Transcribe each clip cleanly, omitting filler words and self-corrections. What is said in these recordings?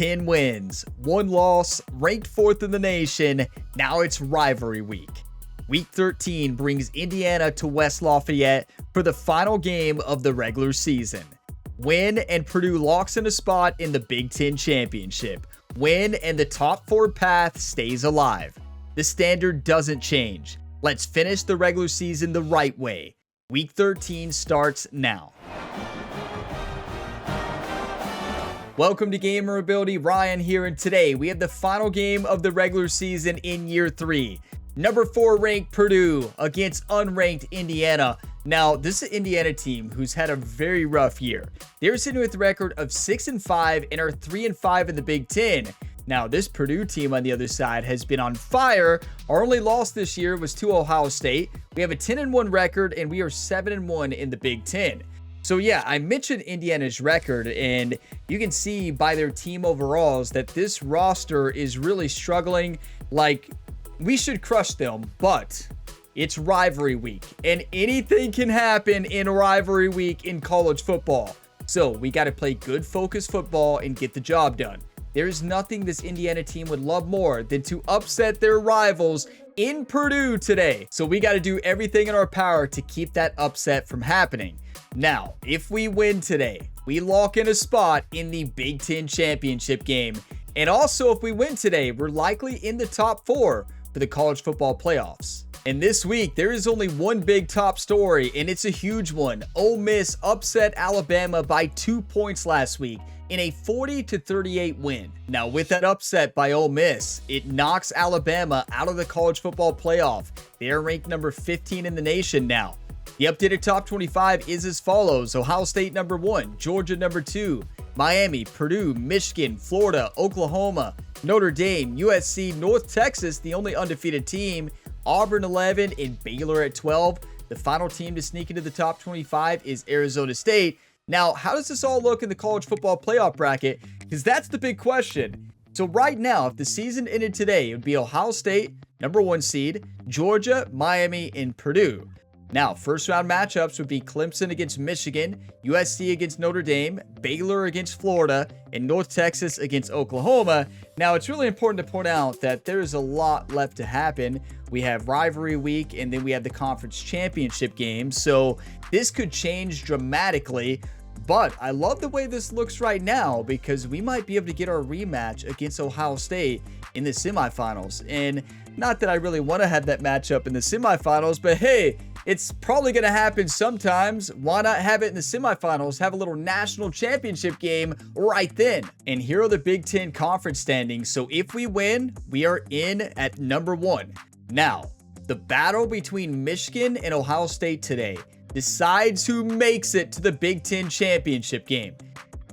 10 wins, 1 loss, ranked 4th in the nation. Now it's rivalry week. Week 13 brings Indiana to West Lafayette for the final game of the regular season. Win and Purdue locks in a spot in the Big Ten Championship. Win and the top 4 path stays alive. The standard doesn't change. Let's finish the regular season the right way. Week 13 starts now. Welcome to Gamer Ability, Ryan here, and today we have the final game of the regular season in year 3. Number 4 ranked Purdue against unranked Indiana. Now, this is an Indiana team who's had a very rough year. They're sitting with a record of 6-5 and are 3-5 in the Big Ten. Now, this Purdue team on the other side has been on fire. Our only loss this year was to Ohio State. We have a 10-1 record, and we are 7-1 in the Big Ten. So yeah, I mentioned Indiana's record, and you can see by their team overalls that this roster is really struggling. Like, we should crush them, but it's rivalry week, and anything can happen in rivalry week in college football. So we got to play good focused football and get the job done. There's nothing this Indiana team would love more than to upset their rivals in Purdue today. So we got to do everything in our power to keep that upset from happening. Now, if we win today, we lock in a spot in the Big Ten Championship game. And also, if we win today, we're likely in the top 4 for the college football playoffs. And this week, there is only one big top story, and it's a huge one. Ole Miss upset Alabama by 2 points last week in a 40-38 win. Now, with that upset by Ole Miss, it knocks Alabama out of the college football playoff. They are ranked number 15 in the nation now. The updated top 25 is as follows: Ohio State number 1, Georgia number 2, Miami, Purdue, Michigan, Florida, Oklahoma, Notre Dame, USC, North Texas, the only undefeated team, Auburn 11, and Baylor at 12. The final team to sneak into the top 25 is Arizona State. Now, how does this all look in the college football playoff bracket? Because that's the big question. So right now, if the season ended today, it would be Ohio State, number 1 seed, Georgia, Miami, and Purdue. Now, first round matchups would be Clemson against Michigan, USC against Notre Dame, Baylor against Florida, and North Texas against Oklahoma. Now, it's really important to point out that there's a lot left to happen. We have rivalry week, and then we have the conference championship game. So this could change dramatically. But I love the way this looks right now, because we might be able to get our rematch against Ohio State in the semifinals. And not that I really want to have that matchup in the semifinals, but hey, it's probably going to happen sometimes. Why not have it in the semifinals? Have a little national championship game right then. And here are the Big Ten conference standings. So if we win, we are in at number 1. Now, the battle between Michigan and Ohio State today decides who makes it to the Big Ten championship game.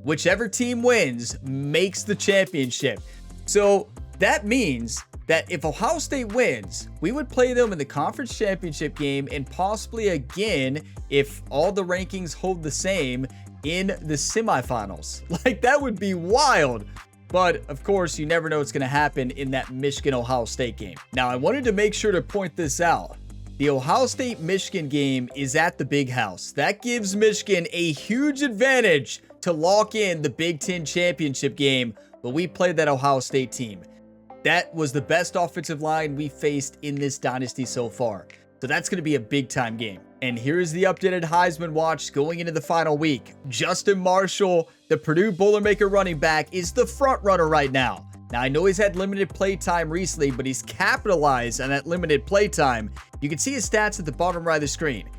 Whichever team wins makes the championship. So that means that if Ohio State wins, we would play them in the conference championship game, and possibly again, if all the rankings hold the same, in the semifinals. Like, that would be wild. But of course, you never know what's going to happen in that Michigan-Ohio State game. Now, I wanted to make sure to point this out. The Ohio State-Michigan game is at the Big House. That gives Michigan a huge advantage to lock in the Big Ten championship game, but we played that Ohio State team. That was the best offensive line we faced in this dynasty so far. So that's going to be a big-time game. And here's the updated Heisman watch going into the final week. Justin Marshall, the Purdue Boilermaker running back, is the front runner right now. Now, I know he's had limited play time recently, but he's capitalized on that limited play time. You can see his stats at the bottom right of the screen.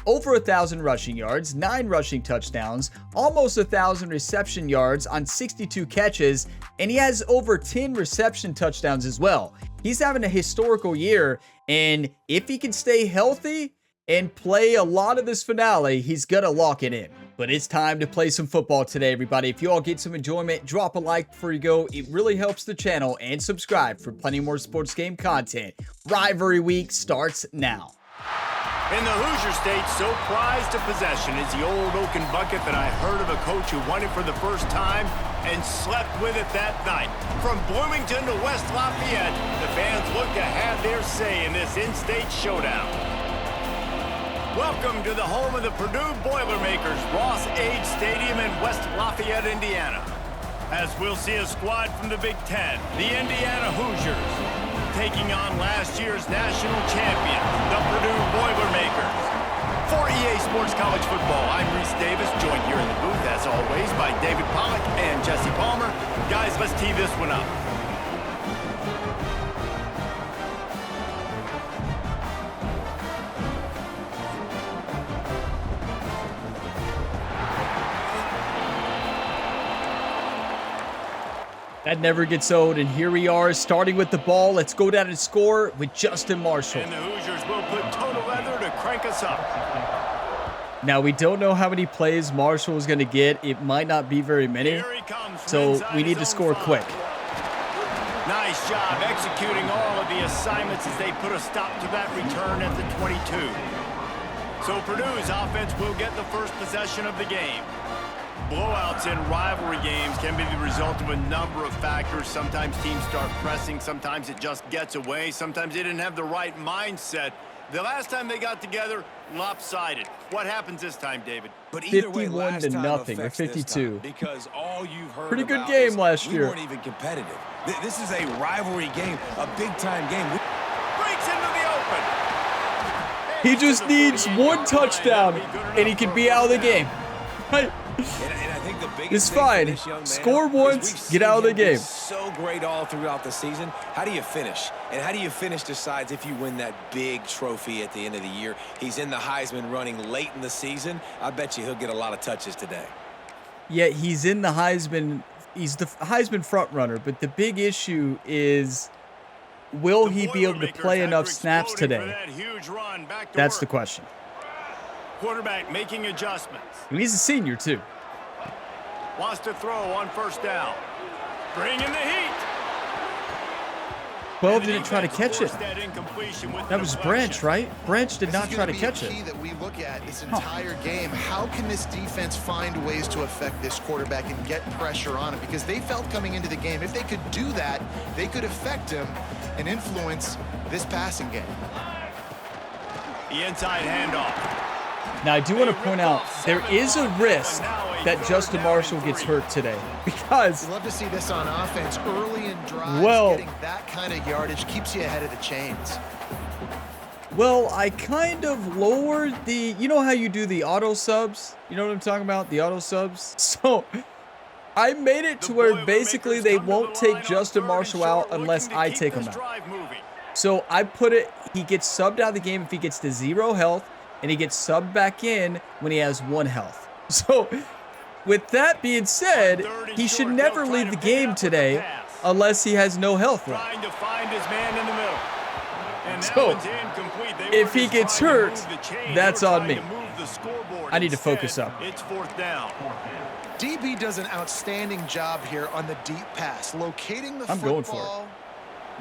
Over 1,000 rushing yards, 9 rushing touchdowns, almost 1,000 reception yards on 62 catches, and he has over 10 reception touchdowns as well. He's having a historical year, and if he can stay healthy and play a lot of this finale, he's gonna lock it in. But it's time to play some football today, everybody. If you all get some enjoyment, drop a like before you go. It really helps the channel, and subscribe for plenty more sports game content. Rivalry week starts now. In the Hoosier State, so prized a possession is the old oaken bucket that I heard of a coach who won it for the first time and slept with it that night. From Bloomington to West Lafayette, the fans look to have their say in this in-state showdown. Welcome to the home of the Purdue Boilermakers, Ross Age Stadium in West Lafayette, Indiana. As we'll see a squad from the Big Ten, the Indiana Hoosiers, taking on last year's national champion, the Purdue Boilermakers. For EA Sports College Football, I'm Reese Davis, joined here in the booth, as always, by David Pollack and Jesse Palmer. Guys, let's tee this one up. That never gets old, and here we are starting with the ball. Let's go down and score with Justin Marshall. And the Hoosiers will put total leather to crank us up. Now, we don't know how many plays Marshall is going to get. It might not be very many, so we need to score quick. Nice job executing all of the assignments as they put a stop to that return at the 22. So Purdue's offense will get the first possession of the game. Blowouts in rivalry games can be the result of a number of factors. Sometimes teams start pressing. Sometimes it just gets away. Sometimes they didn't have the right mindset. The last time they got together, lopsided. What happens this time, David? But either way, 51-0 or 52. Because all you've heard Pretty good about game is last we year. weren't even competitive. This is a rivalry game, a big-time game. Breaks into the open. He just needs one touchdown, and he can be out of the game. Right? And I think the biggest It's thing for fine. this young man Score is once, we've get out of seen the him be game. So great all throughout the season. How do you finish? And how do you finish decides if you win that big trophy at the end of the year. He's in the Heisman running late in the season. I bet you he'll get a lot of touches today. Yeah, he's in the Heisman. He's the Heisman front runner, but the big issue is, will he be able to play enough snaps today? That's the question. Quarterback making adjustments. And he's a senior, too. Wants to throw on first down. Bring in the heat. 12 didn't try to catch it. That was Branch, right? Branch did not try to catch it. This is going to be a key that we look at this entire game. How can this defense find ways to affect this quarterback and get pressure on him? Because they felt coming into the game, if they could do that, they could affect him and influence this passing game. The inside handoff. Now, I do want to point out, there is a risk that Justin Marshall gets hurt today. Because, You'd love to see this on offense early in drives. Well, getting that kind of yardage keeps you ahead of the chains. well, I kind of lowered the, you know how you do the auto subs? You know what I'm talking about? The auto subs? So, I made it to where basically they won't take Justin Marshall out unless I take him out. So, I put it, he gets subbed out of the game if he gets to 0 health, and he gets subbed back in when he has 1 health. So, with that being said, he should never leave the game today unless he has no health left. So, if he gets hurt, that's on me. I need to focus up. It's fourth down. DB does an outstanding job here on the deep pass, locating the I'm going for football.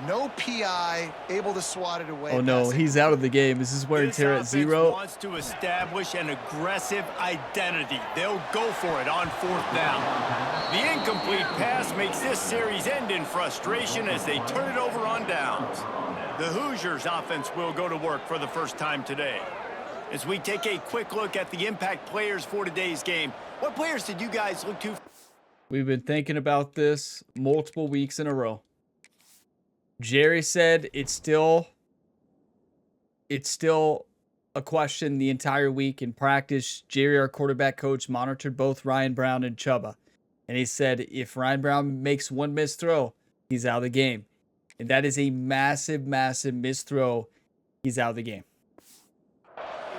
No PI, able to swat it away. Oh no, he's out of the game. This is wear and tear at 0. Wants to establish an aggressive identity. They'll go for it on fourth down. The incomplete pass makes this series end in frustration as they turn it over on downs. The Hoosiers offense will go to work for the first time today. As we take a quick look at the impact players for today's game, what players did you guys look to? We've been thinking about this multiple weeks in a row. Jerry said it's still a question the entire week in practice. Jerry, our quarterback coach, monitored both Ryan Brown and Chuba. And he said if Ryan Brown makes one missed throw, he's out of the game. And that is a massive, massive missed throw. He's out of the game.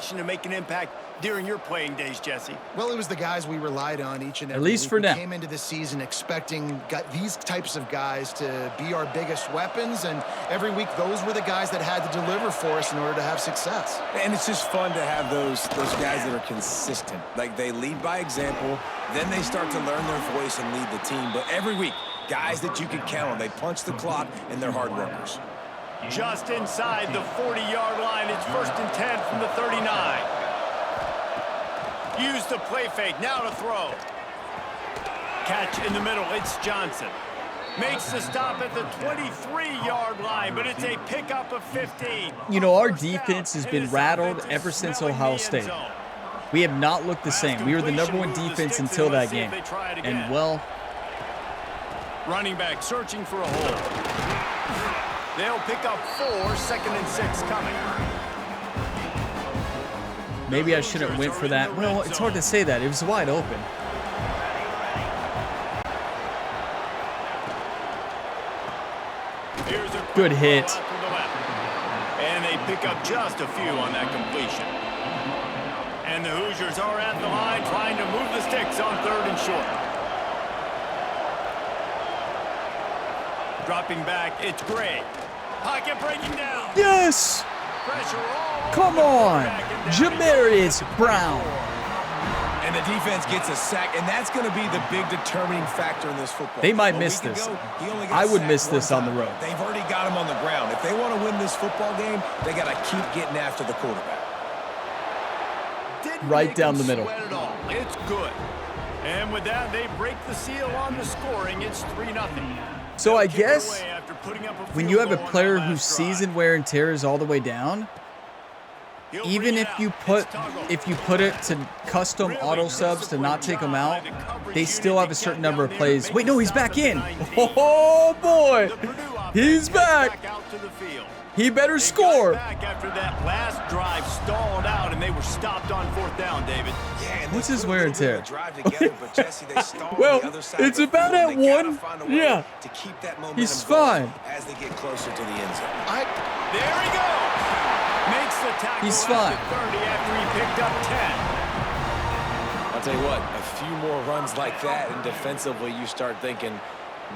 To make an impact during your playing days, Jesse? Well, it was the guys we relied on each and every week. At least for now. We came into the season expecting these types of guys to be our biggest weapons, and every week those were the guys that had to deliver for us in order to have success. And it's just fun to have those guys that are consistent. Like, they lead by example, then they start to learn their voice and lead the team. But every week, guys that you can count on, they punch the clock, and they're hard workers. Just inside the 40-yard line, it's 1st and 10 from the 39. Use the play fake, now to throw. Catch in the middle, it's Johnson. Makes the stop at the 23-yard line, but it's a pickup of 15. You know, our defense has been rattled ever since Ohio State. We have not looked the same. We were the #1 defense until that game. And, well, Running back searching for a hole. They'll pick up 4, 2nd and 6 coming. Maybe I shouldn't went for that. Well, it's hard to say that. It was wide open. Good hit. And they pick up just a few on that completion. And the Hoosiers are at the line trying to move the sticks on 3rd and short. Dropping back, it's Gray. Pocket breaking down. Yes! Pressure all Come on! Jamarius Brown. And the defense gets a sack, and that's going to be the big determining factor in this football. They might miss this. I would miss this on the road. They've already got him on the ground. If they want to win this football game, they got to keep getting after the quarterback. Right down the middle. It's good. And with that, they break the seal on the scoring. It's 3-0. So I guess when you have a player whose season wear and tear is all the way down, even if you put it to custom auto subs to not take them out, they still have a certain number of plays. Wait, no, he's back in. Oh boy, he's back. He better score. After that last drive stalled out and they were stopped on 4th down, David. What's his wear and tear? Well, it's about at 1. Yeah. He's fine. As they get closer to the end zone. There he goes. Makes the tackle. He's fine. 30 after he picked up 10. I'll tell you what, a few more runs like that, and defensively you start thinking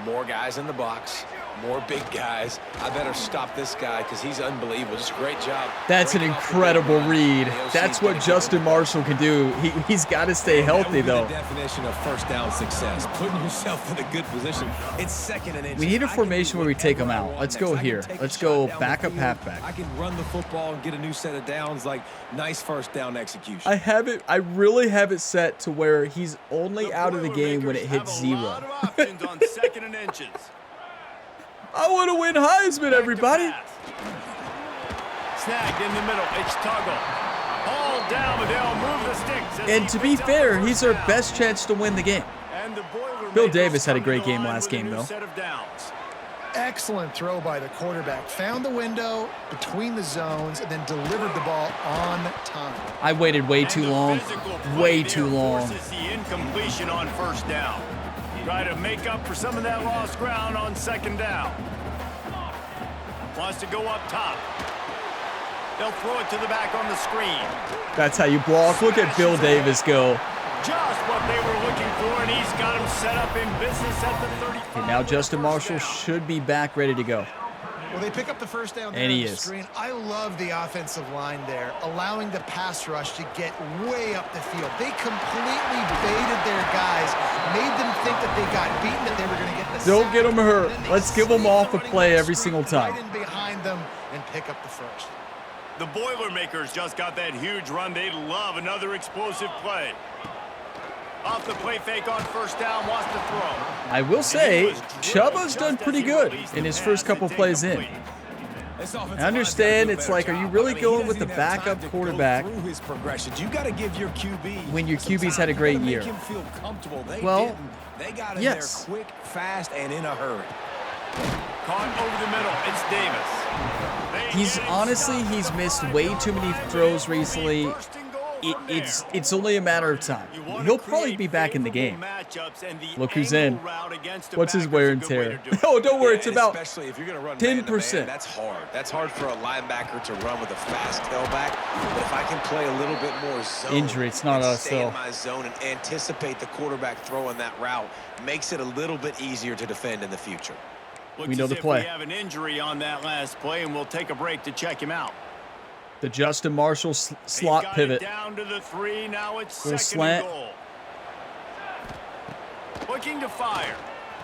more guys in the box, more big guys. I better stop this guy because he's unbelievable. Just a great job. That's an incredible read. That's what Justin Marshall can do. He's got to stay healthy, though. The definition of first down success, putting yourself in a good position. It's 2nd and inches. We need a formation where we take them out. Let's go here. Let's go backup halfback. I can run the football and get a new set of downs. Like nice first down execution. I really have it set to where he's only out of the game when it hits 0. On 2nd and inches. I want to win Heisman, everybody. Snagged in the middle. It's Tuggle. All down, but they'll move the sticks. And to be fair, he's our best chance to win the game. Bill Davis had a great game last game, though. Excellent throw by the quarterback. Found the window between the zones and then delivered the ball on time. I waited way too long. Way too long. The incompletion on 1st down. Try to make up for some of that lost ground on 2nd down. Wants to go up top. They'll throw it to the back on the screen. That's how you block. Look at Bill Davis go. Just what they were looking for, and he's got him set up in business at the 35. Okay, now Justin Marshall should be back ready to go. Well, they pick up the 1st down there And he on the is. screen. I love the offensive line there, allowing the pass rush to get way up the field. They completely baited their guys, made them think that they got beaten, that they were going to get the Don't sack, get them hurt. and then they Let's give them sneak off a running play backs every single time. right in behind them and pick up the 1st. The Boilermakers just got that huge run. They love another explosive play. Off the play fake on 1st down, wants to throw. I will say, Chuba's done pretty good in his first couple plays in. I understand it's like, are you really going with the backup quarterback You got to give your QB when your QB's had a great year? Make him feel comfortable. Well, they got him yes. there quick, fast, and in a hurry. Caught over the middle. It's Davis. He's missed way too many throws recently. It's only a matter of time. He'll probably be back in the game. Look who's in. What's his wear and tear? Oh, don't worry. It's about 10%. That's hard. That's hard for a linebacker to run with a fast tailback. But if I can play a little bit more zone, injury, it's not us stay though. in my zone and anticipate the quarterback throwing that route, makes it a little bit easier to defend in the future. We know the play. We have an injury on that last play, and we'll take a break to check him out. The Justin Marshall slot pivot. Down to the 3. Now it's 2nd slant. and goal. Looking to fire.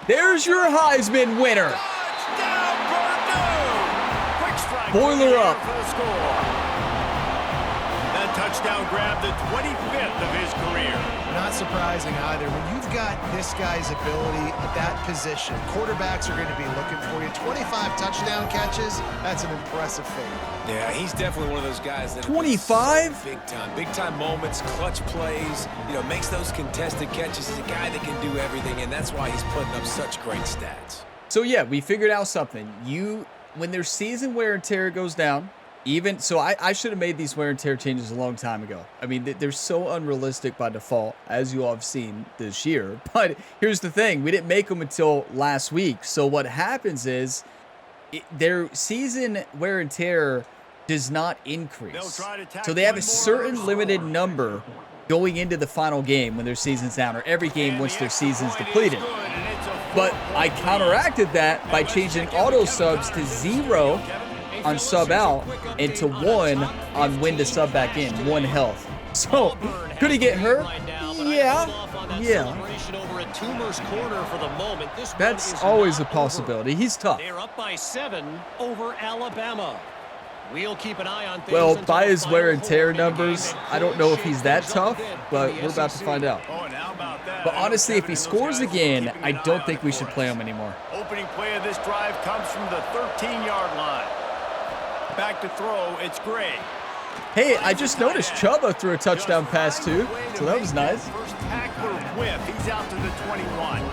There's your Heisman winner. Touchdown, Purdue! Quick strike. Boiler up. For the score. That touchdown grabbed the 25th of his career. Not surprising either. When you've got this guy's ability at that position, quarterbacks are going to be looking for you. 25 touchdown catches, that's an impressive feat. Yeah, he's definitely one of those guys that 25? Big time moments, clutch plays, makes those contested catches. He's a guy that can do everything, and that's why he's putting up such great stats. So yeah, we figured out something. When their season wear and tear goes down, I should have made these wear and tear changes a long time ago. I mean, they're so unrealistic by default, as you all have seen this year. But here's the thing. We didn't make them until last week. So what happens is their season wear and tear does not increase. So they have a certain limited number going into the final game when their season's down, or every game once their season's depleted. But I counteracted that by changing auto subs to 0 on sub out and to 1 on when to sub back in, 1 health. So could he get hurt? Yeah. That's always a possibility. He's tough. They're up by 7 over Alabama. We'll keep an eye on things. Well, by his wear and tear numbers, I don't know if he's that tough, but we're about to find out. But honestly, if he scores again, I don't think we should play him anymore. Opening play of this drive comes from the 13-yard line. Back to throw, it's Gray. Hey, I just noticed Chuba threw a touchdown pass too, so that was nice. First tackler whip, he's out to the 21.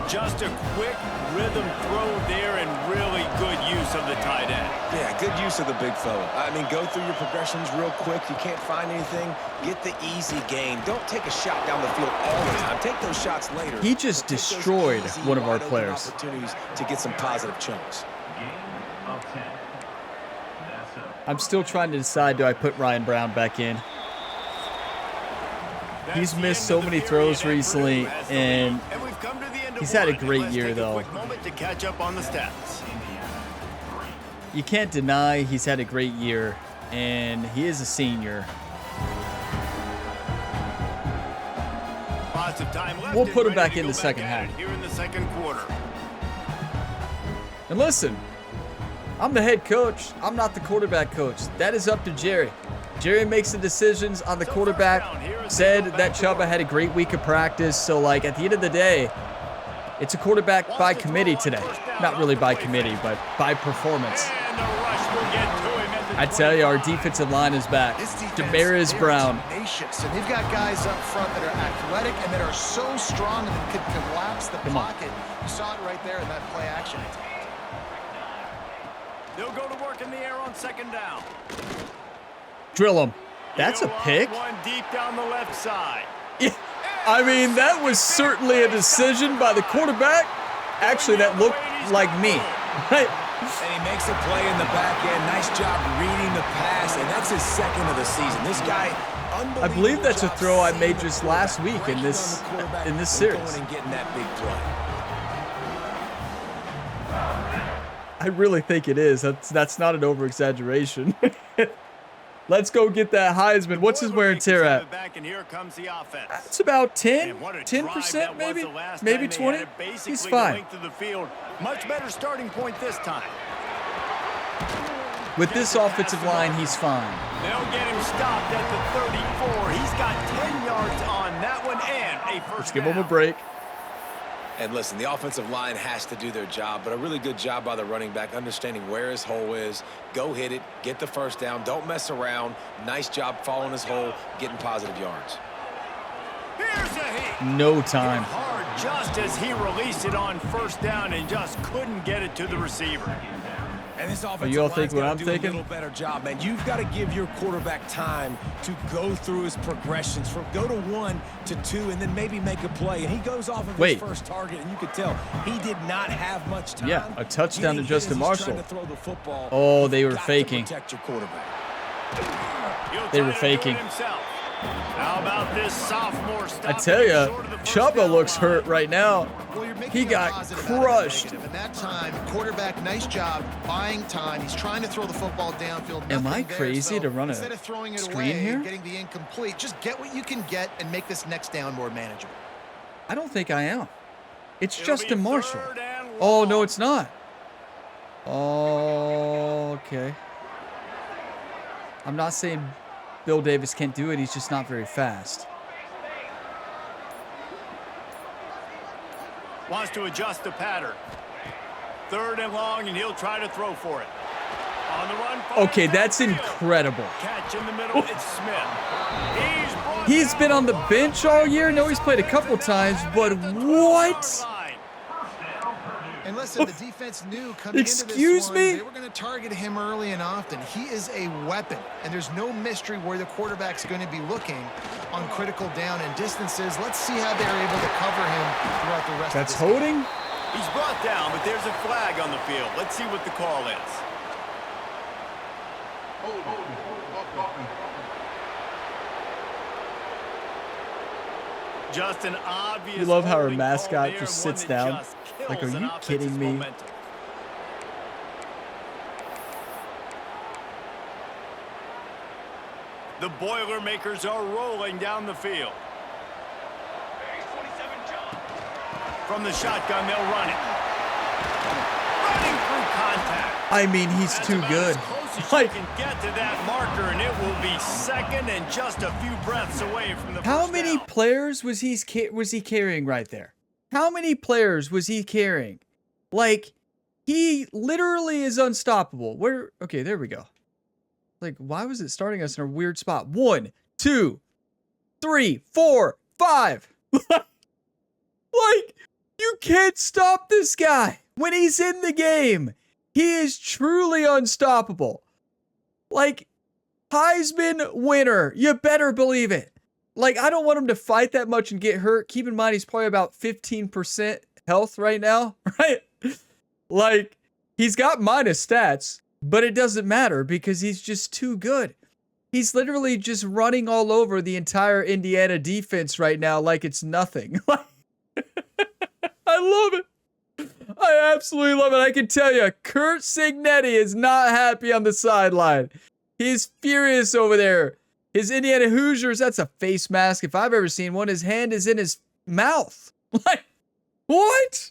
Just a quick rhythm throw there and really good use of the tight end. Yeah, good use of the big fella. I mean, go through your progressions real quick. You can't find anything, get the easy gain. Don't take a shot down the field all the time. Take those shots later. He just destroyed one of our players. Opportunities to get some positive chunks. I'm still trying to decide, do I put Ryan Brown back in? He's missed so many throws recently, and he's had a great year, though. You can't deny he's had a great year, and he is a senior. We'll put him back in the second half. And listen, I'm the head coach. I'm not the quarterback coach. That is up to Jerry. Jerry makes the decisions on the quarterback. Said that Chuba had a great week of practice. So, like, at the end of the day, it's a quarterback by committee today. Not really by committee, but by performance. I tell you, our defensive line is back. Demarius Brown. And they've got guys up front that are athletic and that are so strong and that can collapse the pocket. You saw it right there in that play action. They'll go to work in the air on second down. Drill him. That's a pick. One deep down the left side. Yeah, I mean, that was certainly a decision by the quarterback. Actually, that looked like me. Right? And he makes a play in the back end. Nice job reading the pass, and that's his second of the season. This guy, I believe that's a throw I made just last week in this series. And getting that big play. I really think it is. That's not an over-exaggeration. Let's go get that Heisman. What's his wear and tear at? It's about 10% maybe? Maybe 20? He's fine. Much better starting point this time. With this offensive line, he's fine. They'll get him stopped at the 34. He's got 10 yards on that one and a first Let's give him a break. And listen, the offensive line has to do their job, but a really good job by the running back, understanding where his hole is. Go hit it, get the first down, don't mess around. Nice job following his hole, getting positive yards. Here's a hit. No time. Hard just as he released it on first down and just couldn't get it to the receiver. And this offensive you all think what I'm do thinking? A little better job, man. You've got to give your quarterback time to go through his progressions, from go to 1 to 2, and then maybe make a play. And he goes off of his first target, and you could tell he did not have much time. Yeah, a touchdown to Justin Marshall. To throw the football. Oh, they were faking. Protect your quarterback. They were faking. How about this sophomore? I tell you, Chuba looks hurt right now. He got crushed. And that time, quarterback, nice job buying time. He's trying to throw the football downfield. Am I crazy to run a instead of throwing it screen away, here? Getting the incomplete, just get what you can get and make this next down more manageable. I don't think I am. It's Justin Marshall. Oh, no, it's not. Oh, okay. I'm not saying Bill Davis can't do it. He's just not very fast. Wants to adjust the pattern. 3rd and long, and he'll try to throw for it. On the run. Okay, that's incredible. Catch in the middle. It's Smith. He's been on the bench all year. No, he's played a couple times, but what? And listen, the defense knew coming Excuse into this me? one, they were going to target him early and often. He is a weapon, and there's no mystery where the quarterback's going to be looking on critical down and distances. Let's see how they're able to cover him throughout the rest That's of this holding? game. He's brought down, but there's a flag on the field. Let's see what the call is. Just an obvious. You love how our holding call mascot there, just one sits that down. just Like, kills are an you kidding offense's me? momentum. The Boilermakers are rolling down the field. From the shotgun, they'll run it. Running through contact. I mean, he's That's too about good. as close as Like, you can get to that marker, and it will be 2nd and just a few breaths away from the how first many down. players was he carrying right there? How many players was he carrying? Like, he literally is unstoppable. Okay, there we go. Like, why was it starting us in a weird spot? 1, 2, 3, 4, 5. Like, you can't stop this guy when he's in the game. He is truly unstoppable. Like, Heisman winner. You better believe it. Like, I don't want him to fight that much and get hurt. Keep in mind, he's probably about 15% health right now, right? Like, he's got minus stats, but it doesn't matter because he's just too good. He's literally just running all over the entire Indiana defense right now like it's nothing. I love it. I absolutely love it. I can tell you, Kurt Signetti is not happy on the sideline. He's furious over there. His Indiana Hoosiers, that's a face mask if I've ever seen one. His hand is in his mouth. Like, what?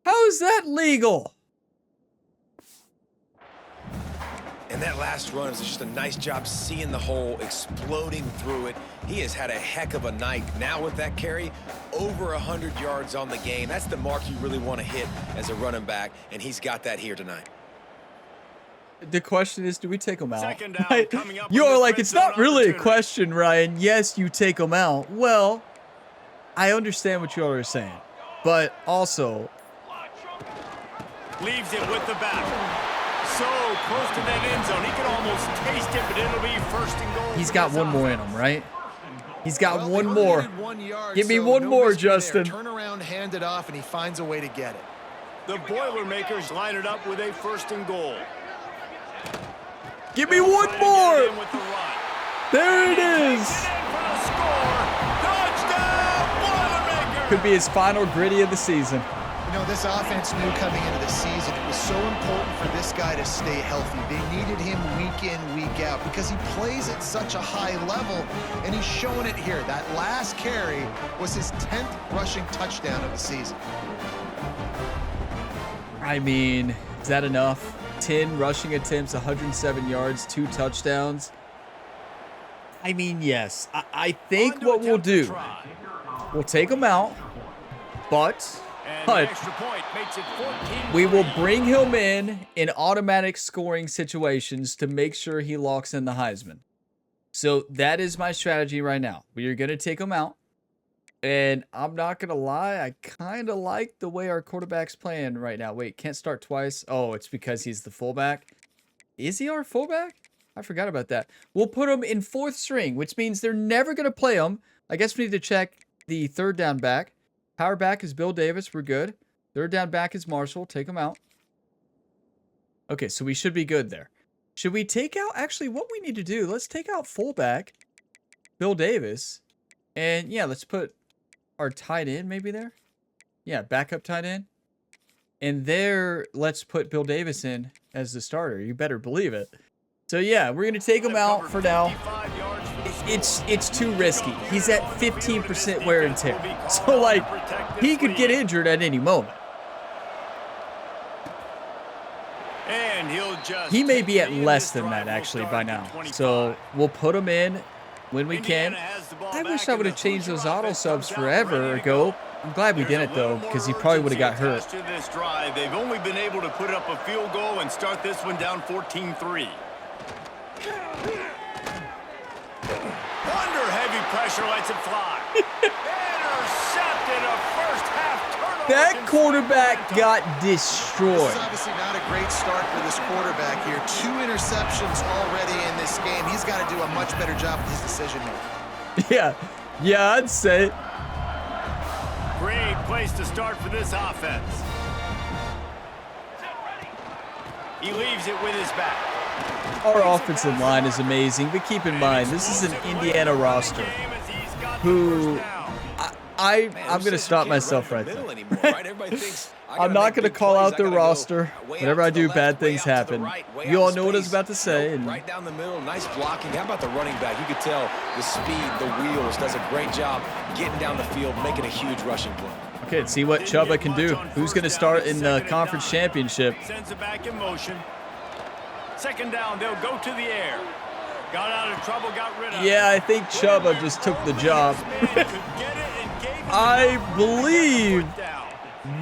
How is that legal? And that last run is just a nice job seeing the hole, exploding through it. He has had a heck of a night. Now with that carry, over 100 yards on the game. That's the mark you really want to hit as a running back, and he's got that here tonight. The question is, do we take him out? Second down, Right? coming up You're with like, this it's red not zone really a opportunity. question, Ryan. Yes, you take him out. Well, I understand what you all are saying, but also, Leaves it with the back. So close to that end zone. He could almost taste it, but it'll be 1st and goal. he's for got this one more in offense. him, right? He's got Well, one they only more. needed 1 yard, Give me so one no more, mystery there. Justin. Turn around, hand it off, and he finds a way to get it. The Boilermakers line it up with a 1st and goal. Give me one Trying to get more. it in with the run. There it is. Takes it in for the score. Touchdown, Boilermakers! Could be his final gritty of the season. You know, this offense knew coming into the season it was so important for this guy to stay healthy. They needed him week in, week out because he plays at such a high level, and he's showing it here. That last carry was his 10th rushing touchdown of the season. I mean, is that enough? 10 rushing attempts, 107 yards, 2 touchdowns. I mean, yes. I think On to what we'll attempt the do, try. we'll take him out, but And the extra point makes it 14. we will bring him in automatic scoring situations to make sure he locks in the Heisman. So that is my strategy right now. We are going to take him out. And I'm not going to lie, I kind of like the way our quarterback's playing right now. Wait, can't start twice? Oh, it's because he's the fullback. Is he our fullback? I forgot about that. We'll put him in 4th string, which means they're never going to play him. I guess we need to check the 3rd down back. Power back is Bill Davis. We're good. 3rd down back is Marshall. Take him out. Okay, so we should be good there. Should we take out... Actually, what we need to do, let's take out fullback, Bill Davis. And, yeah, let's put our tight end maybe there. Yeah, backup tight end. And there, let's put Bill Davis in as the starter. You better believe it. So, yeah, we're going to take him out for now. 55 yards for the score. It's too risky. He's at 15% wear and tear. So, like, he could get injured at any moment. And he'll just He may be at continue less this than drive. that, Will actually, start by at now. 25. So, we'll put him in. when we can. Indiana has the ball I wish back, I and would have the changed Hoosier those auto offense subs comes out forever ready to ago. go. I'm glad we There's didn't a though, little because he more probably would have got urgency hurt. attached to this drive. They've only been able to put up a field goal and start this one down 14-3. Under heavy pressure, lets it fly. Intercepted, a first half turnover. That quarterback got This is destroyed. obviously not a great start for this quarterback here. 2 interceptions already in this game. He's got to do a much better job with his decision here. Yeah, I'd say. Great place to start for this offense. He leaves it with his back. Our offensive line is amazing, but keep in mind, this is an Indiana roster who I'm going to stop myself right there. I'm not going to call out their roster. Whenever I do, bad things happen. You all know what I was about to say. And right down the middle, nice blocking. How about the running back? You could tell the speed, the wheels, does a great job getting down the field, making a huge rushing play. okay, let's see what Chuba can do. Who's going to start in the conference championship? Sends it back in motion. Second down, they'll go to the air. Got out of trouble, got rid of it. Yeah, I think Chuba just took the job. I believe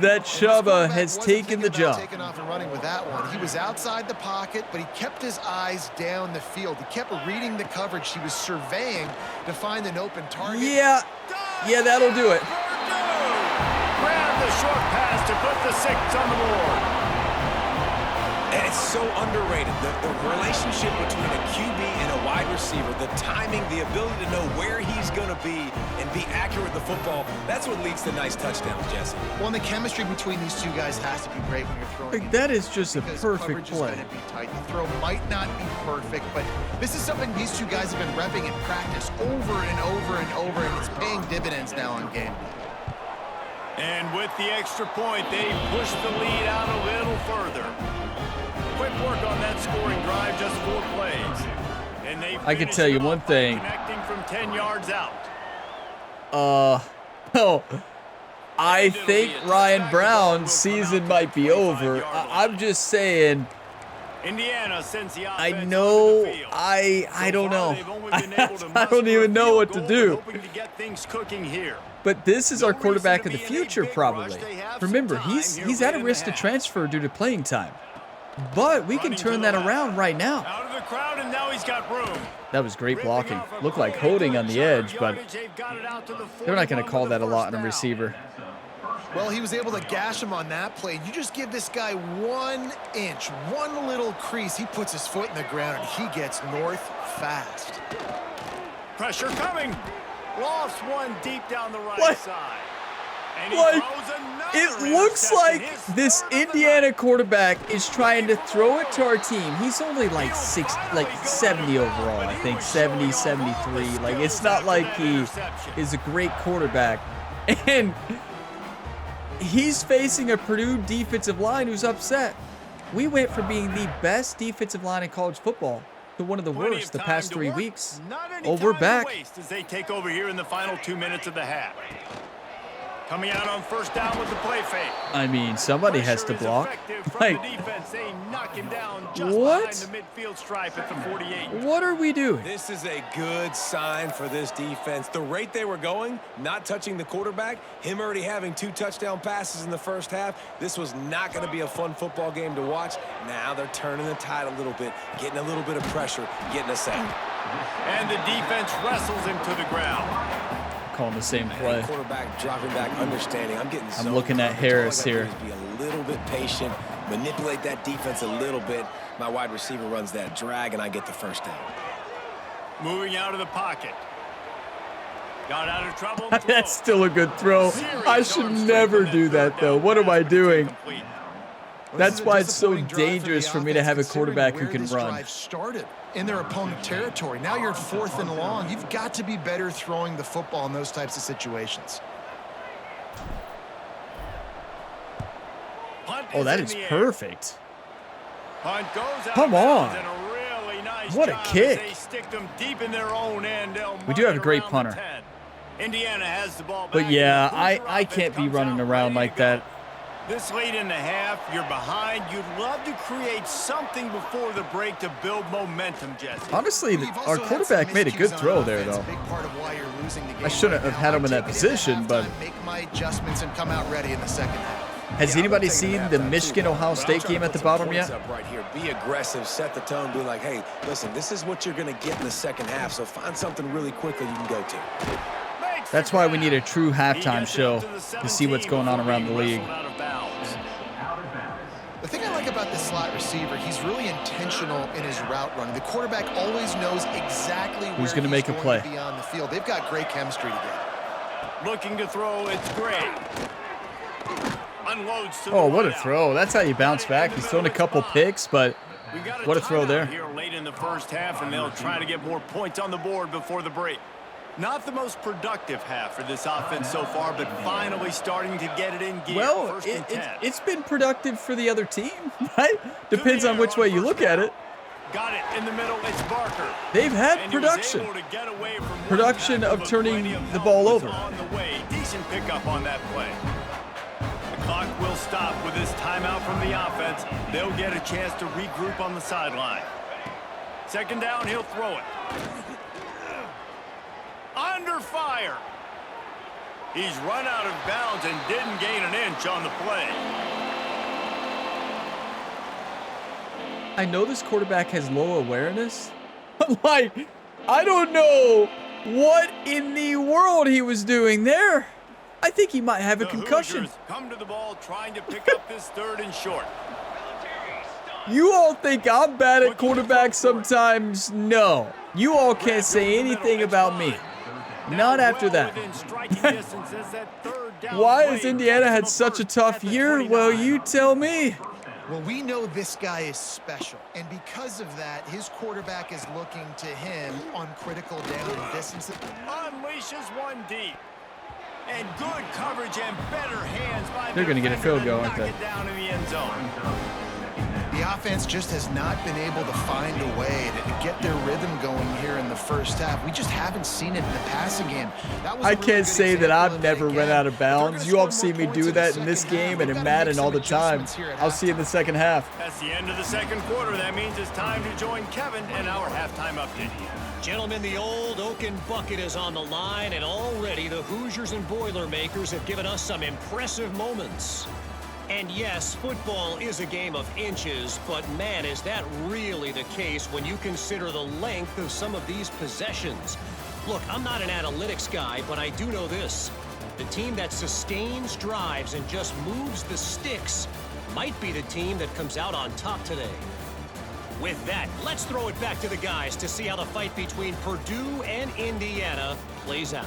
that Chuba has taken the job. Taking off and running with that one. He was outside the pocket, but he kept his eyes down the field. He kept reading the coverage. He was surveying to find an open target. Yeah, that'll do it. Grab the short pass to put the 6 on the board. And it's so underrated. The relationship between a QB and a wide receiver, the timing, the ability to know where he's going to be and be accurate with the football, that's what leads to nice touchdowns, Jesse. Well, and the chemistry between these two guys has to be great when you're throwing. Like, that is just a because perfect coverage play. is going to be tight. The throw might not be perfect, but this is something these two guys have been repping in practice over and over and over, and it's paying dividends now on game day. And with the extra point, they push the lead out a little further. Quick work on that scoring drive, just 4 plays. And they I can tell you one thing. Connecting from 10 yards out. I think Ryan Brown's season might be over. I'm just saying. Indiana sends the I offense know. onto the field. I don't know. They've only been able to I don't even know what to muster a do. field goal, hoping to get things cooking here. But this is No our reason quarterback to of the be in a future, big probably. rush. They have Remember, some he's time at here a late in risk the to half. transfer due to playing time. But we can Running to turn the that left. around right now. Out of the crowd, and now he's got room. That was great Ripping blocking. off a Looked like great holding on the edge, but yardage. They've got it out to the they're not going 41 to call with that a the lot first on a down. receiver. Well, he was able to gash him on that play. You just give this guy 1 inch, one little crease. He puts his foot in the ground, and he gets north fast. Pressure coming. Lost one deep down the right What? side. And he Like, throws another it looks interception. like His this third of the Indiana night. quarterback is trying to throw it to our team. He's only like 70 overall, I think, 70, 73. Like, it's not like he is a great quarterback. And he's facing a Purdue defensive line who's upset. We went from being the best defensive line in college football to one of the Plenty worst of the time past to 3 work. weeks. Not any Oh, we're time to back. waste as they take over here in the final 2 minutes of the half. Coming out on first down with the play fake. I mean, somebody has to Pressure is block. effective from Like, the defense. They knock him down just what? behind the midfield stripe at the 48. What are we doing? This is a good sign for this defense. The rate they were going, not touching the quarterback, him already having 2 touchdown passes in the first half, this was not going to be a fun football game to watch. Now they're turning the tide a little bit, getting a little bit of pressure, getting a sack. And the defense wrestles him to the ground. Calling the same And play. the quarterback dropping back, understanding. I'm getting I'm looking at Harris All I gotta here. do is be a little bit patient, manipulate that defense a little bit. My wide receiver runs that drag, and I get the first down. Moving out of the pocket. Got out of trouble. That's still a good throw. I should never do that, though. What am I doing? That's why it's so dangerous for me to have a quarterback who can run. Drive started in their opponent territory. Now you're 4th and long. You've got to be better throwing the football in those types of situations. Oh, that is perfect. Punt goes out Come of bounds, on. and a really nice What a job as kick. They stick them deep in their own end. We do have a great punter. Indiana has the ball back, But yeah, and the Hoosier I offense can't be comes running out around ready like to go. that. This late in the half, you're behind. You'd love to create something before the break to build momentum, Jesse. Honestly, our quarterback made a good throw there, though. I shouldn't have had him in that position, but make my adjustments and come out ready in the second half. has anybody seen the Michigan-Ohio State game at the bottom yet? Right here. Be aggressive, set the tone, be like, hey, listen, this is what you're going to get in the second half, so find something really quickly you can go to. That's why we need a true halftime show to see what's going on around the league. The thing I like about this slot receiver, he's really intentional in his route running. The quarterback always knows exactly where who's going to make a play. To be on the field. They've got great chemistry together. Looking to throw, it's great. Unloads to Oh, what a throw. That's how you bounce back. He's thrown a couple picks, but what a throw there. Here late in the first half, and they'll try to get more points on the board before the break. Not the most productive half for this offense so far, but finally starting to get it in gear. Well, it's been productive for the other team, right? Depends on which way you look at it. Got it in the middle. It's Barker. They've had production. Production of turning the ball over. On the way. Decent pickup on that play. The clock will stop with this timeout from the offense. They'll get a chance to regroup on the sideline. Second down, he'll throw it. Under fire. He's run out of bounds and didn't gain an inch on the play. I know this quarterback has low awareness. Like, I don't know what in the world he was doing there. I think he might have a concussion. Hoosiers come to the ball trying to pick up this third and short. You all think I'm bad at quarterback sometimes? No. You all can't say anything about me. Not after that. Why has Indiana had such a tough year? Well, you tell me. Well, we know this guy is special, and because of that, his quarterback is looking to him on critical down and distance. Unleashes one deep. And good coverage and better hands by They're going to get a field goal, aren't they? Down in the end zone. The offense just has not been able to find a way to get their rhythm going here in the first half. We just haven't seen it in the passing game. I can't say that I've never run out of bounds. You all see me do that in this game and in Madden all the time. I'll see you in the second half. That's the end of the second quarter. That means it's time to join Kevin in our halftime update. Gentlemen, the old oaken bucket is on the line, and already the Hoosiers and Boilermakers have given us some impressive moments. And yes, football is a game of inches, but man, is that really the case when you consider the length of some of these possessions. Look, I'm not an analytics guy, but I do know this. The team that sustains drives and just moves the sticks might be the team that comes out on top today. With that, let's throw it back to the guys to see how the fight between Purdue and Indiana plays out.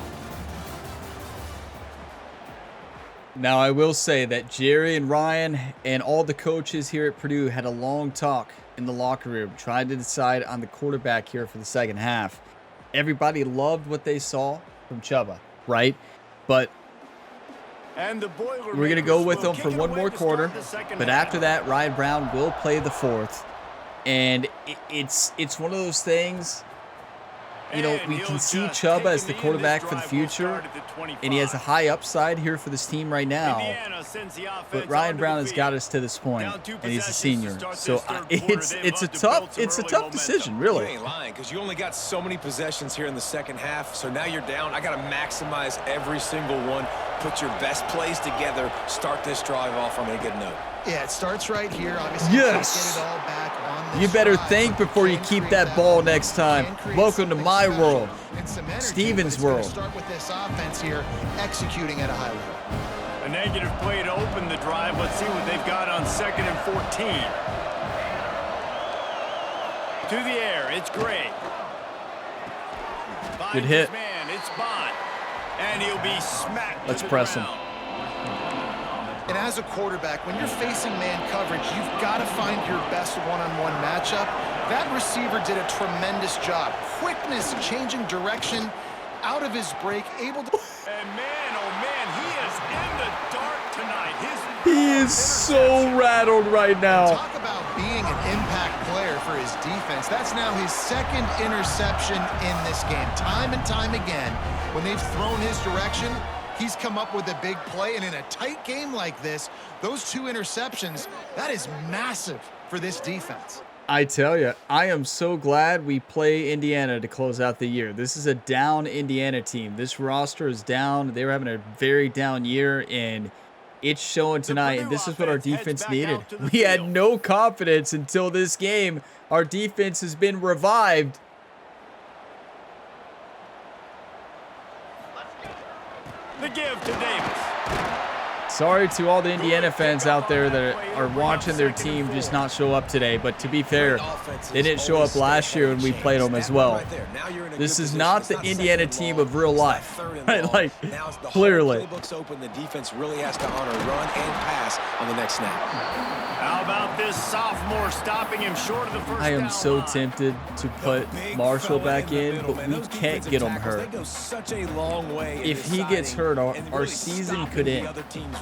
Now, I will say that Jerry and Ryan and all the coaches here at Purdue had a long talk in the locker room, trying to decide on the quarterback here for the second half. Everybody loved what they saw from Chuba, right? But we're going to go with them for one more quarter. But after that, Ryan Brown will play the fourth. And it's one of those things, you know, we can see Chuba as the quarterback for the future, and he has a high upside here for this team right now. But Ryan Brown has got us to this point, and he's a senior. So it's a tough decision, really. You ain't lying, because you only got so many possessions here in the second half. So now you're down. I got to maximize every single one. Put your best plays together. Start this drive off on a good note. Yeah, it starts right here. Obviously, yes. Get it all back on you better think before you keep that ball next time. Welcome to my world, Steven's world. Start with this offense here, executing at a high level. A negative play to open the drive. Let's see what they've got on 2nd and 14. To the air, it's Gray. Good hit. Man, it's Bond. And he'll be smacked. Let's press him. And as a quarterback, when you're facing man coverage, you've got to find your best one-on-one matchup. That receiver did a tremendous job. Quickness, changing direction, out of his break, able to... And man, oh man, he is in the dark tonight. He is so rattled right now. Talk about being an impact player for his defense. That's now his 2nd interception in this game. Time and time again, when they've thrown his direction, he's come up with a big play. And in a tight game like this, those 2 interceptions, that is massive for this defense. I tell you, I am so glad we play Indiana to close out the year. This is a down Indiana team. This roster is down. They were having a very down year, and it's showing tonight, and this is what our defense needed. We had no confidence until this game. Our defense has been revived. The give to Davis. Sorry to all the Indiana fans out there that are watching their team just not show up today, but to be fair, they didn't show up last year when we played them as well. This is not the Indiana team of real life, right? Like, clearly. The defense really has to honor run and pass on the next snap. How about this sophomore stopping him short of the first I am down so line? tempted to put Marshall back in, but we can't get him hurt. If he gets hurt, our season could end.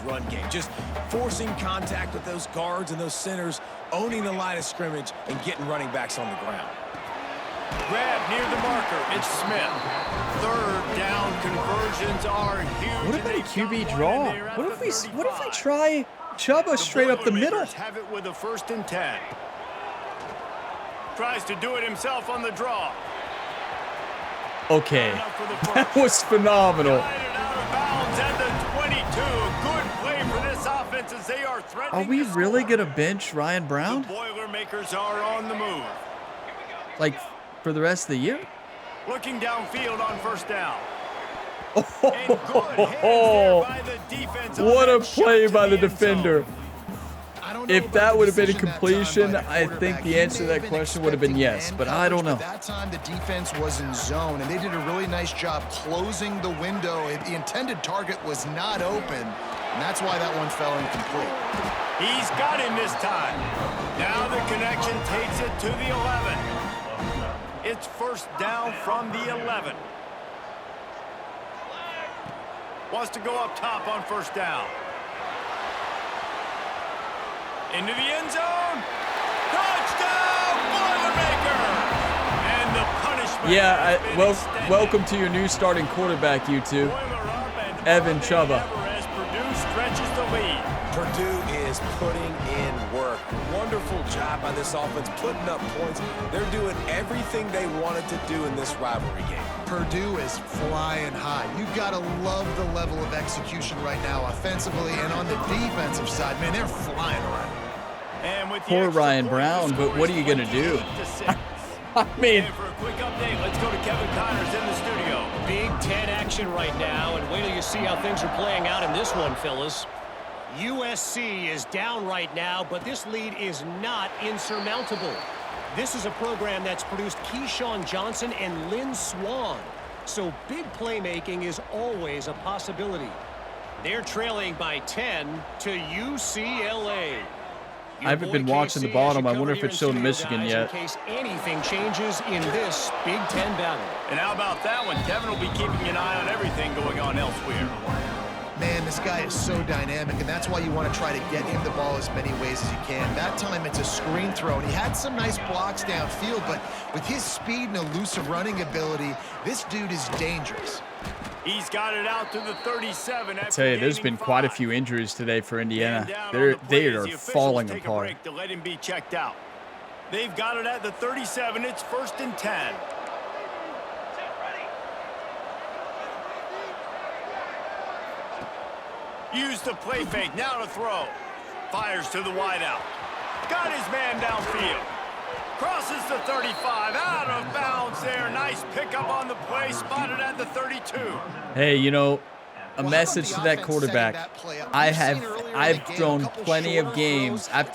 Run game, just forcing contact with those guards and those centers, owning the line of scrimmage, and getting running backs on the ground. Grab near the marker. It's Smith. Third down conversions are huge. What about a QB draw? What if we try Chuba straight up the middle? Boilermakers have it with a 1st and 10. Tries to do it himself on the draw. Okay, that was phenomenal. Out of bounds at the 22. Good play for this offense as they are threatening. Are we to really score. gonna bench Ryan Brown? The Boilermakers are on the move. Like, for the rest of the year? Looking downfield on 1st down. What a play by the defender. If that would have been a completion, I think the answer to that question would have been yes, but I don't know. That time the defense was in zone, and they did a really nice job closing the window. The intended target was not open, and that's why that one fell incomplete. He's got him this time. Now the connection takes it to the 11. It's 1st down from the 11. Wants to go up top on 1st down. Into the end zone. Touchdown, Boilermaker! And the punishment. Yeah, welcome to your new starting quarterback, you two. Evan Chuba. As Purdue stretches the lead. Purdue is putting in work. Wonderful job by this offense, putting up points. They're doing everything they wanted to do in this rivalry game. Purdue is flying high. You've got to love the level of execution right now offensively, and on the defensive side, man, they're flying around. And with Poor Ryan Brown, but what are you going to do? I mean, and for a quick update, let's go to Kevin Connors in the studio. Big Ten action right now, and wait till you see how things are playing out in this one, fellas. USC is down right now, but this lead is not insurmountable. This is a program that's produced Keyshawn Johnson and Lynn Swann, so big playmaking is always a possibility. They're trailing by 10 to UCLA. I haven't been watching the bottom. I wonder if it's showing Michigan yet. In case anything changes in this Big Ten battle. And how about that one? Kevin will be keeping an eye on everything going on elsewhere. Man, this guy is so dynamic, and that's why you want to try to get him the ball as many ways as you can. That time it's a screen throw, and he had some nice blocks downfield, but with his speed and elusive running ability, this dude is dangerous. He's got it out to the 37. I tell you, there's been quite a few injuries today for Indiana. They are falling apart. To let him be checked out. They've got it at the 37. It's 1st and 10. Use the play fake. Now to throw. Fires to the wideout. Got his man downfield. Crosses the 35. Out of bounds there. Nice pickup on the play. Spotted at the 32. Hey, you know, a message to that quarterback. I've thrown plenty of games. I've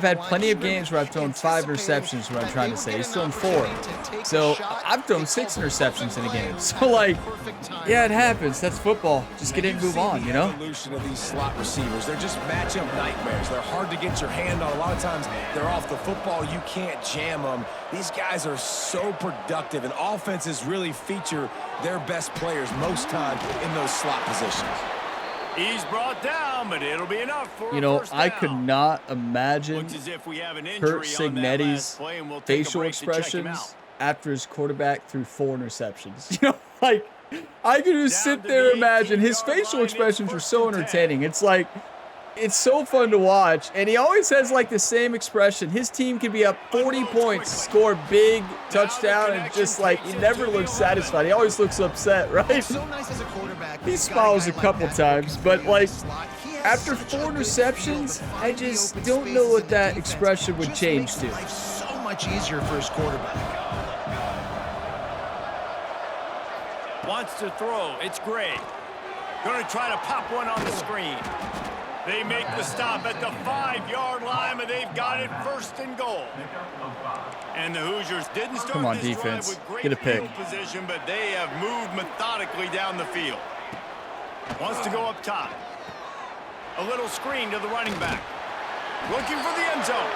had plenty of games where I've thrown 5 interceptions, what I'm trying to say. He's thrown 4. So I've thrown 6 interceptions in a game. So, like, yeah, it happens. That's football. Just get in and move on, you know? Evolution of these slot receivers. They're just matchup nightmares. They're hard to get your hand on. A lot of times they're off the football. You can't jam them. These guys are so productive, and offenses really feature their best players most time in those slot positions. He's brought down, but it'll be enough for You know, a first I down. could not imagine Looks as if we have an Kurt injury on that last Signetti's play, and we'll take a facial break to check him expressions out. after his quarterback threw 4 interceptions. You know, like, I could just sit there and imagine his facial expressions are so entertaining. It's like, it's so fun to watch. And he always has like the same expression. His team can be up 40 points, score big touchdown, and just like, he never looks satisfied. He always looks upset, right? He smiles a couple times, but like, after 4 interceptions, I just don't know what that expression would change to. So much easier for his quarterback. Wants to throw. It's Gray. Going to try to pop one on the screen. They make the stop at the 5-yard line, but they've got it 1st and goal. And the Hoosiers didn't start Come on, this defense. drive with great Get a pick. field position, but they have moved methodically down the field. Wants to go up top. A little screen to the running back. Looking for the end zone.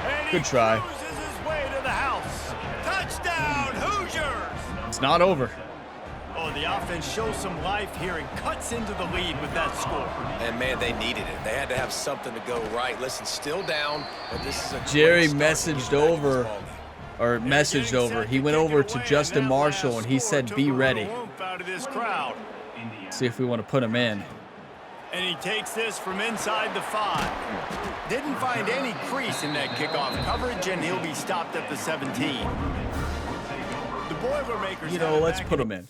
And Good try. He loses his way to the house. Touchdown, Hoosiers! It's not over. Oh, the offense shows some life here and cuts into the lead with that score. And, man, they needed it. They had to have something to go right. Listen, still down, but this is a Jerry messaged over, or messaged over. He went over to Justin Marshall and he said, "Be ready." See if we want to put him in. And he takes this from inside the 5. Didn't find any crease in that kickoff coverage, and he'll be stopped at the 17. The Boilermakers, You know, let's put him in.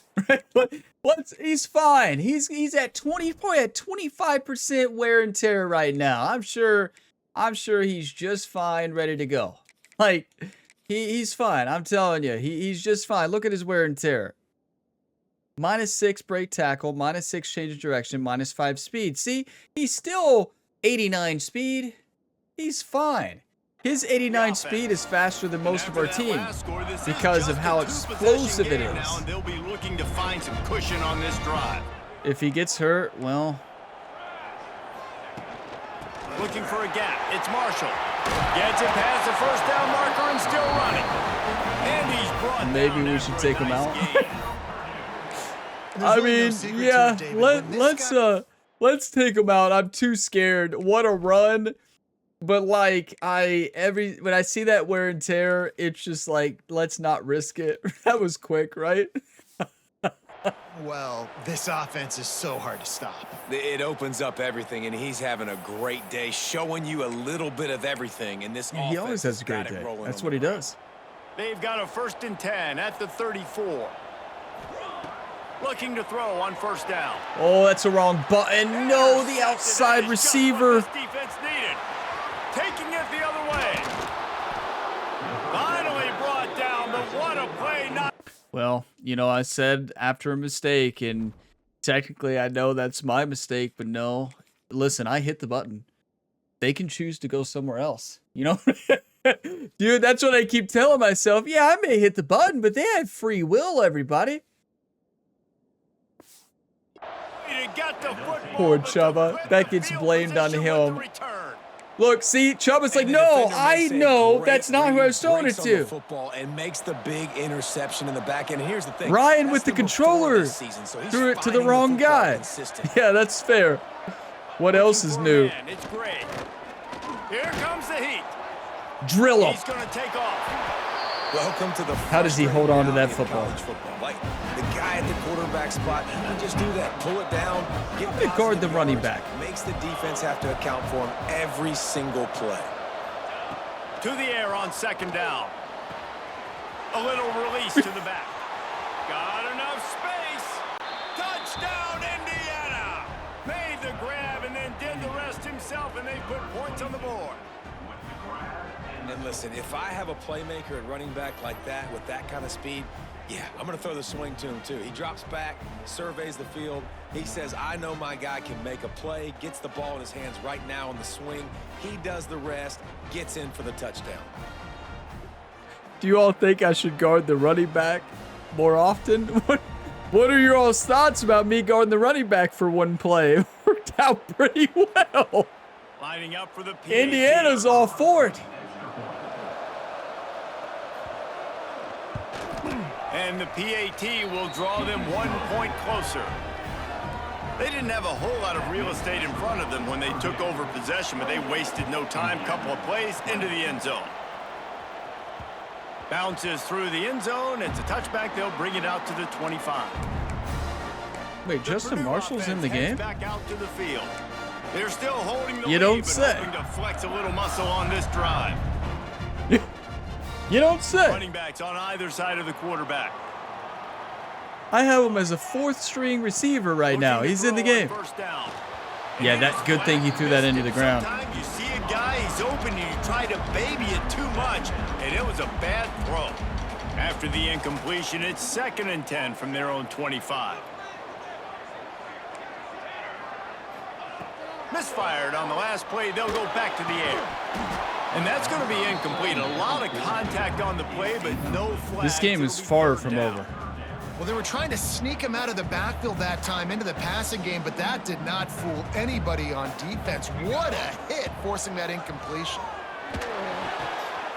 He's fine. He's at 25% wear and tear right now. I'm sure he's just fine, ready to go. Like, he's fine. I'm telling you, he's just fine. Look at his wear and tear. -6 break tackle, -6 change of direction, -5 speed. See, he's still 89 speed. He's fine. His 89 speed is faster than most of our team because of how explosive it is. They'll be looking to find some cushion on this drive. If he gets hurt, well, looking for a gap. It's Marshall. Gets it past the 1st down marker and still running. And he's brought maybe down we should after a take him nice out. gain. I mean, yeah, let's take him out. I'm too scared. What a run. But like, when I see that wear and tear, it's just like, let's not risk it. That was quick, right? Well, this offense is so hard to stop. It opens up everything, and he's having a great day, showing you a little bit of everything in this offense. He always has a great day. That's what he does. They've got a 1st and 10 at the 34. Looking to throw on 1st down. Oh, that's a wrong button. No, the outside receiver. Defense needed. Taking it the other way. Finally brought down, but what a play. Well, you know, I said after a mistake, and technically I know that's my mistake, but no. Listen, I hit the button. They can choose to go somewhere else. You know? Dude, that's what I keep telling myself. Yeah, I may hit the button, but they have free will, everybody. Poor Chubba. That gets blamed on him. Look, see, Chubba's like, no, I know that's not who I was throwing it to. Football and makes the big interception in the back end. Here's the thing. Ryan with the controller threw it to the wrong guy. Yeah, that's fair. What else is new? It's great. Here comes the heat. Drill him. He's going to take off. Welcome to the. How does he hold on to that football? Like the guy at the quarterback spot, he just do that, pull it down, get to guard the running back. Makes the defense have to account for him every single play. To the air on 2nd down. A little release to the back. Got enough space. Touchdown, Indiana. Made the grab and then did the rest himself, and they put points on the board. And listen, if I have a playmaker at running back like that with that kind of speed, yeah, I'm going to throw the swing to him too. He drops back, surveys the field. He says, I know my guy can make a play, gets the ball in his hands right now on the swing. He does the rest, gets in for the touchdown. Do you all think I should guard the running back more often? What are your all's thoughts about me guarding the running back for one play? It worked out pretty well. Lining up for the PAT. Indiana's all for it. And the PAT will draw them 1 point closer. They didn't have a whole lot of real estate in front of them when they took over possession, but they wasted no time. Couple of plays into the end zone. Bounces through the end zone. It's a touchback. They'll bring it out to the 25. Wait, Justin Marshall's in the game? Back out to the field. They're still holding the You lead, don't but say. hoping to flex a little muscle on this drive. You don't say. Running backs on either side of the quarterback. I have him as a 4th string receiver right now. He's in the game. First down. Yeah, that's good thing he threw that into the ground. Sometimes you see a guy, he's open, and you try to baby it too much, and it was a bad throw. After the incompletion, it's 2nd and 10 from their own 25. Misfired on the last play. They'll go back to the air. And that's going to be incomplete. A lot of contact on the play, but no flags. This game is far from over. Well, they were trying to sneak him out of the backfield that time into the passing game, but that did not fool anybody on defense. What a hit, forcing that incompletion.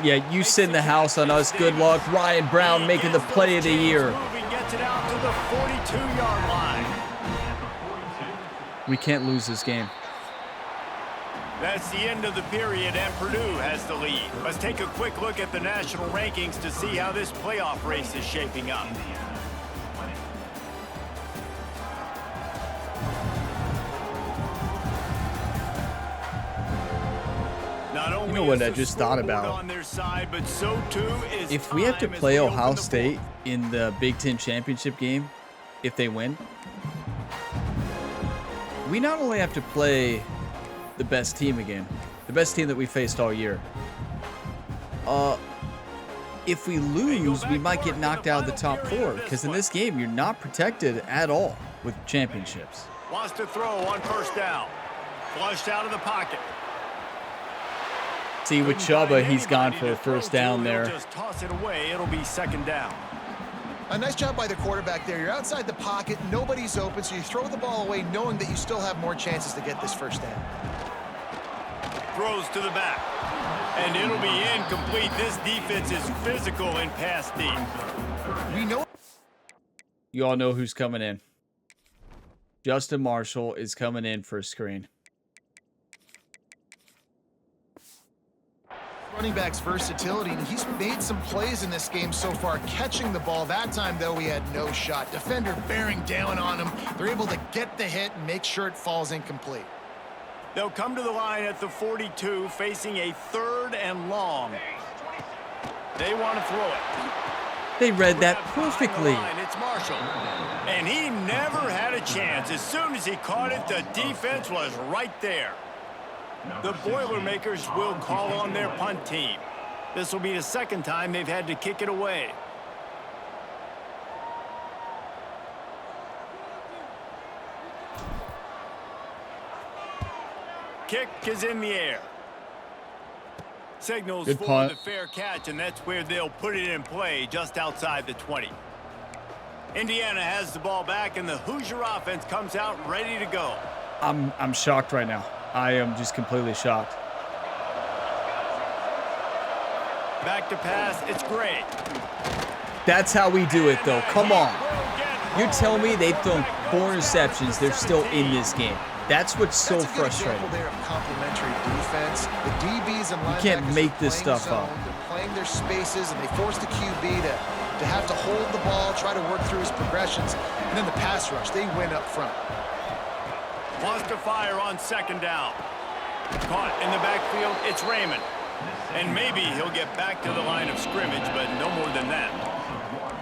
Yeah, you sit in the house on us. Good luck. Ryan Brown making the play of the year. Gets it out to the 42-yard line. We can't lose this game. That's the end of the period, and Purdue has the lead. Let's take a quick look at the national rankings to see how this playoff race is shaping up. You know what I just thought about? If we have to play Ohio State in the Big Ten championship game, if they win, we not only have to play the best team again, the best team that we faced all year. If we lose, we might get knocked out of the top 4, because in this game, you're not protected at all with championships. Wants to throw on first down. Flushed out of the pocket. See, with Chuba, he's gone for a first down there. Just toss it away. It'll be 2nd down. A nice job by the quarterback there. You're outside the pocket, nobody's open, so you throw the ball away knowing that you still have more chances to get this first down. Throws to the back. And it'll be incomplete. This defense is physical in pass deep. We know. You all know who's coming in. Justin Marshall is coming in for a screen. Running back's versatility, and he's made some plays in this game so far, catching the ball. That time, though, he had no shot. Defender bearing down on him. They're able to get the hit and make sure it falls incomplete. They'll come to the line at the 42, facing a 3rd and long. They want to throw it. They read that perfectly. It's Marshall. And he never had a chance. As soon as he caught it, the defense was right there. The Boilermakers will call on their punt team. This will be the 2nd time they've had to kick it away. Kick is in the air. Signals Good for punt. the fair catch, and that's where they'll put it in play, just outside the 20. Indiana has the ball back, and the Hoosier offense comes out ready to go. I'm shocked right now. I am just completely shocked. Back to pass, it's great. That's how we do it, though. Come on. You're telling me they've thrown 4 interceptions. They're still in this game. That's what's so frustrating. There of complementary defense. The DBs and linebackers You can't make this are playing stuff zone. up. They're playing their spaces, and they force the QB to have to hold the ball, try to work through his progressions, and then the pass rush. They win up front. Wants to fire on 2nd down. Caught in the backfield, it's Raymond. And maybe he'll get back to the line of scrimmage, but no more than that.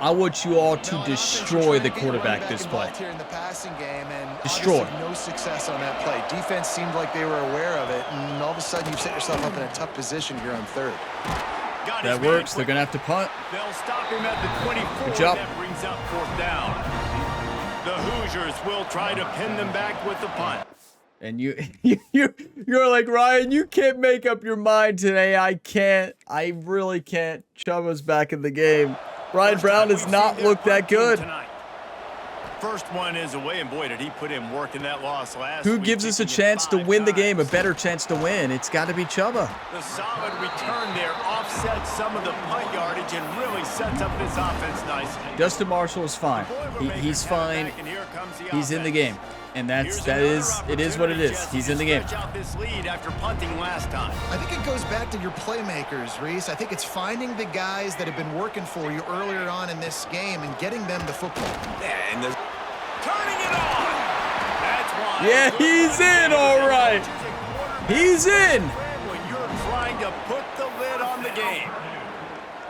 I want you all to destroy the quarterback this play. Here in the passing game, and Destroy. no success on that play. Defense seemed like they were aware of it, and all of a sudden you've set yourself up in a tough position here on 3rd. That works. They're going to have to punt. They'll stop him at the 24. Good job. That brings up 4th down. The Hoosiers will try to pin them back with the punt. And you're like, Ryan, you can't make up your mind today. I can't. I really can't. Chuba's back in the game. Ryan Brown does not look that good. First one is away, and boy, did he put in work in that loss last Who week. gives us a chance to win the game, a better chance to win? It's got to be Chuba. The solid return there offsets some of the punt yardage and really sets up this offense nicely. Justin Marshall is fine. He's fine. He's in the game. And it is what it is. He's in the game. Out this lead after punting last time. I think it goes back to your playmakers, Reese. I think it's finding the guys that have been working for you earlier on in this game and getting them the football. Turning it off. Yeah, he's in, all right. He's in. When you're trying to put the lid on the game.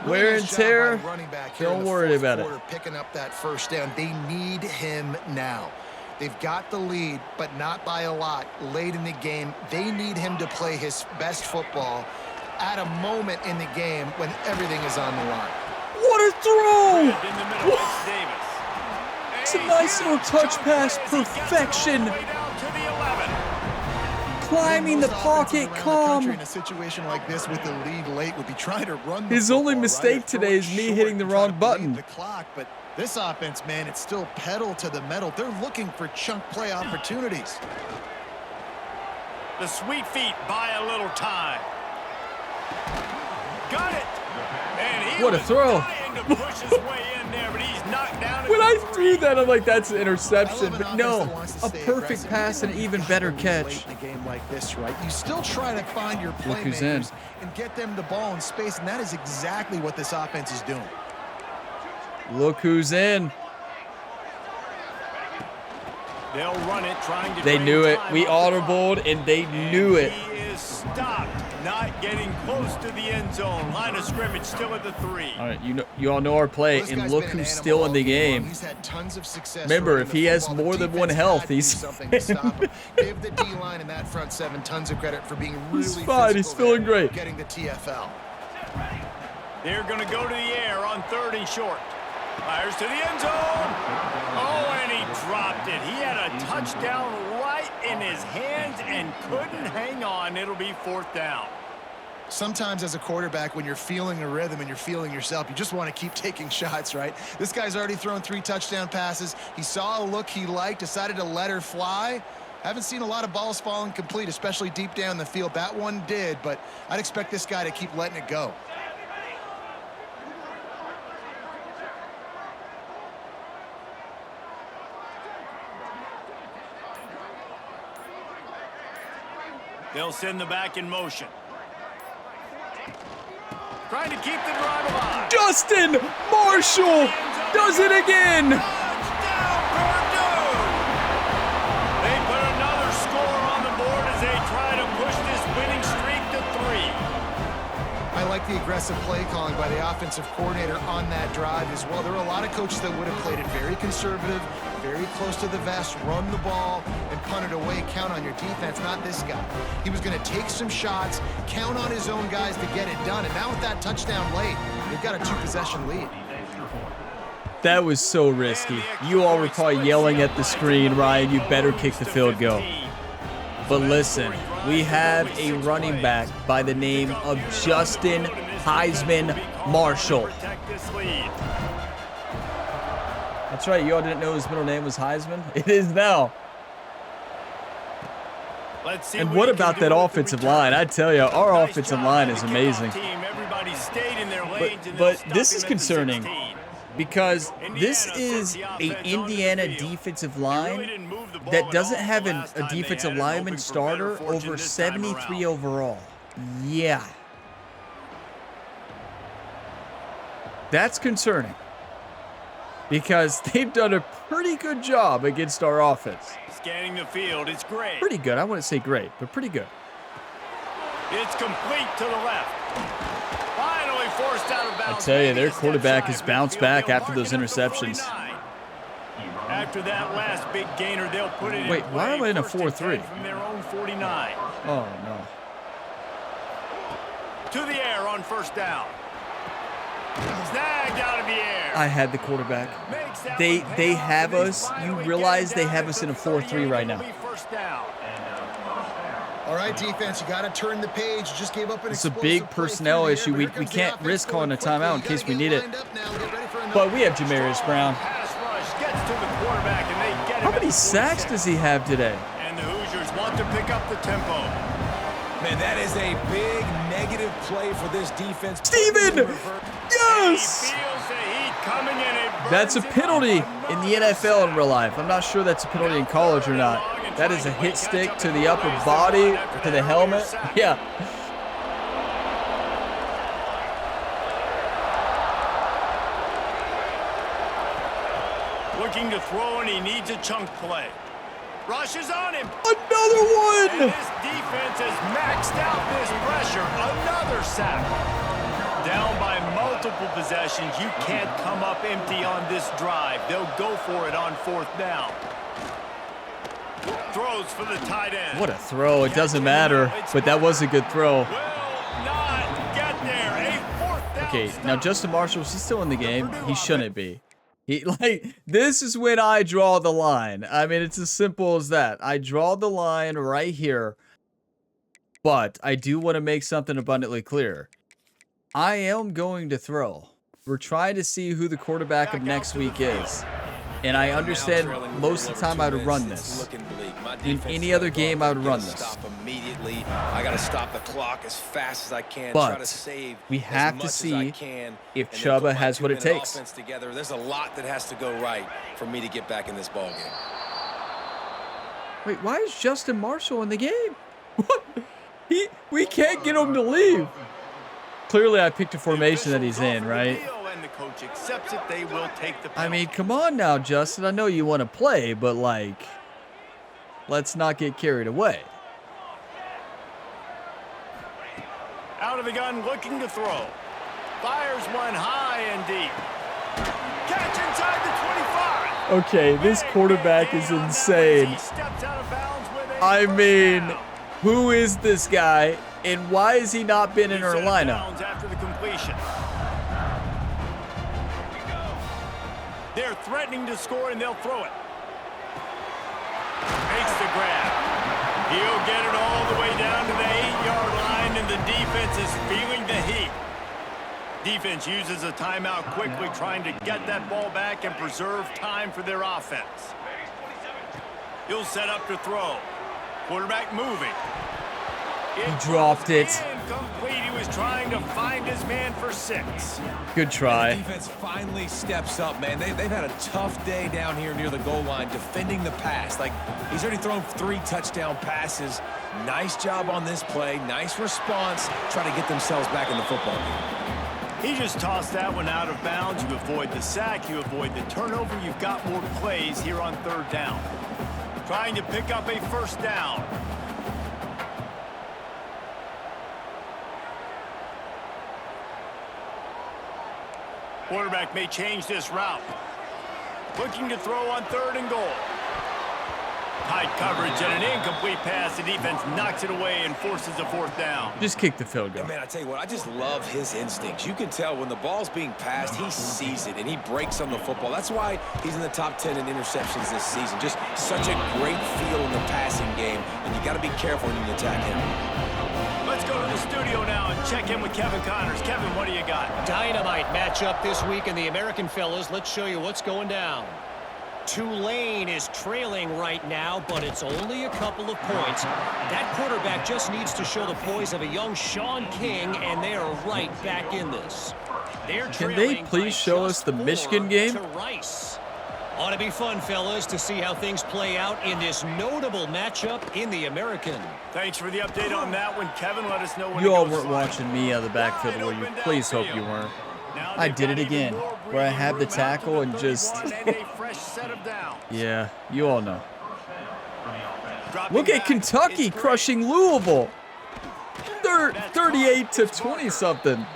Wear and tear. Don't worry about it. Picking up that first down. They need him now. They've got the lead, but not by a lot. Late in the game, they need him to play his best football at a moment in the game when everything is on the line. What a throw! In the middle, it's Davis. It's a nice little touch pass, perfection. Climbing the pocket, calm. In a situation like this with the lead late would be trying to run the His only football, mistake right? today is me hitting the wrong button. The clock, but this offense, man, it's still pedal to the metal. They're looking for chunk play opportunities. The sweet feet buy a little time. Got it. And he What a was throw. trying to push his way in there, but he's knocked down at When the I 3. threw that, I'm like, that's an interception. I love But an no, offense that wants to a stay perfect aggressive. pass and an even better catch. Late in a game like this, right? You still try to find your Look who's in. playmakers and get them the ball in space, and that is exactly what this offense is doing. Look who's in. They'll run it, trying to They drain knew it. time We off the clock. audibled, and they knew it. He is stopped, not getting close to the end zone. Line of scrimmage still at the 3. All right, you all know our play, This and guy's look been an who's animal still in the all game. He's had tons of success. Remember, running if the he has football. more The than one defense health, had to do he's something to stop him. Give the D-line and that front seven tons of credit for being really He's fine. He's physical feeling there, great. getting the TFL. They're going to go to the air on 3rd and short. Fires to the end zone. Oh, and he dropped it. He had a touchdown right in his hands and couldn't hang on. It'll be 4th down. Sometimes as a quarterback, when you're feeling a rhythm and you're feeling yourself, you just want to keep taking shots, right? This guy's already thrown 3 touchdown passes. He saw a look he liked, decided to let her fly. Haven't seen a lot of balls falling complete, especially deep down the field. That one did, but I'd expect this guy to keep letting it go. They'll send the back in motion. Trying to keep the drive alive. Justin Marshall does it again. Touchdown, Purdue! They put another score on the board as they try to push this winning streak to 3. I like the aggressive play calling by the offensive coordinator on that drive as well. There were a lot of coaches that would have played it very conservative, very close to the vest, run the ball, and punt it away, count on your defense. Not this guy. He was going to take some shots, count on his own guys to get it done, and now with that touchdown late, they've got a 2-possession lead. That was so risky. You all were probably yelling at the screen, Ryan, you better kick the field goal. But listen, we have a running back by the name of Justin Heisman Marshall. That's right, you all didn't know his middle name was Heisman? It is now. And what about that offensive line? I tell you, our offensive line is amazing. But this is concerning because this is an Indiana defensive line that doesn't have a defensive lineman starter over 73 overall. Yeah. That's concerning because they've done a pretty good job against our offense. Scanning the field, it's great. Pretty good. I wouldn't say great, but pretty good. It's complete to the left. Finally forced out of bounds. I tell you, their quarterback has bounced back after those interceptions. After that last big gainer, they'll put it in. Wait, why am I in a 4-3? From their own 49. Oh, no. To the air on 1st down. Snagged out of the air. I had the quarterback. They have us. You realize they have us in a 4-3 right now. All right, defense, you got to turn the page. Just gave up an It's a big personnel issue. We can't risk calling a timeout in case we need it. But we have Jamarius Brown. How many sacks does he have today? And the Hoosiers want to pick up the tempo. Man, that is a big negative play for this defense. Steven! Yes! He feels the heat coming in. That's a penalty in the NFL in real life. I'm not sure that's a penalty in college or not. That is a hit stick to the upper body, to the helmet. Yeah. Looking to throw, and he needs a chunk play. Rushes on him. Another one. And this defense has maxed out this pressure. Another sack. Down by multiple possessions. You can't come up empty on this drive. They'll go for it on 4th down. Throws for the tight end. What a throw. It doesn't matter, but that was a good throw. Will not get there. A 4th down. Okay, stop. now Justin Marshall, is he still in the game? He shouldn't be. This is when I draw the line. I mean, it's as simple as that. I draw the line right here, but I do want to make something abundantly clear. I am going to throw. We're trying to see who the quarterback of next week is. And I understand most of the time I would run this. In any other game, I would run this. Stop immediately. I got to stop the clock as fast as I can. But try to save we have to as much see as I can, if and then Chuba put my has what it 2-minute takes. offense together. There's a lot that has to go right for me to get back in this ball game. Wait, why is Justin Marshall in the game? What? We can't get him to leave. Clearly, I picked a formation that he's in, right? And the coach accepts it. They will take the penalty. I mean, come on now, Justin. I know you want to play, but, like, let's not get carried away. Out of the gun, looking to throw. Fires one high and deep. Catch inside the 25. Okay, this quarterback is insane. He steps out of bounds with a I first mean, down. who is this guy, and why has he not been in our He's out of lineup? bounds after the completion. They're threatening to score, and they'll throw it. Makes the grab. He'll get it all the way down to the 8-yard line, and the defense is feeling the heat. Defense uses a timeout quickly, trying to get that ball back and preserve time for their offense. He'll set up to throw. Quarterback moving. He dropped it. Incomplete. He was trying to find his man for 6. Good try. The defense finally steps up, man. They've had a tough day down here near the goal line defending the pass. Like, he's already thrown 3 touchdown passes. Nice job on this play. Nice response. Trying to get themselves back in the football game. He just tossed that one out of bounds. You avoid the sack. You avoid the turnover. You've got more plays here on 3rd down. Trying to pick up a first down. Quarterback may change this route. Looking to throw on 3rd and goal. Tight coverage and an incomplete pass. The defense knocks it away and forces a 4th down. Just kick the field goal. Man, I tell you what, I just love his instincts. You can tell when the ball's being passed, he sees it, and he breaks on the football. That's why he's in the top 10 in interceptions this season. Just such a great feel in the passing game, and you got to be careful when you attack him. Let's go to the studio now and check in with Kevin Connors. Kevin, what do you got? Dynamite matchup this week in the American, fellas. Let's show you what's going down. Tulane is trailing right now, but it's only a couple of points. That quarterback just needs to show the poise of a young Sean King, and they are right back in this. Can they please show us the Michigan game? To Rice. Ought to be fun, fellas, to see how things play out in this notable matchup in the American. Thanks for the update on that one, Kevin. Let us know when You all it goes weren't live. watching me out of the backfield, were you? Please hope you weren't. I did it again, where I had the tackle and just... Yeah, you all know. Look at Kentucky crushing Louisville. 38 to 20-something.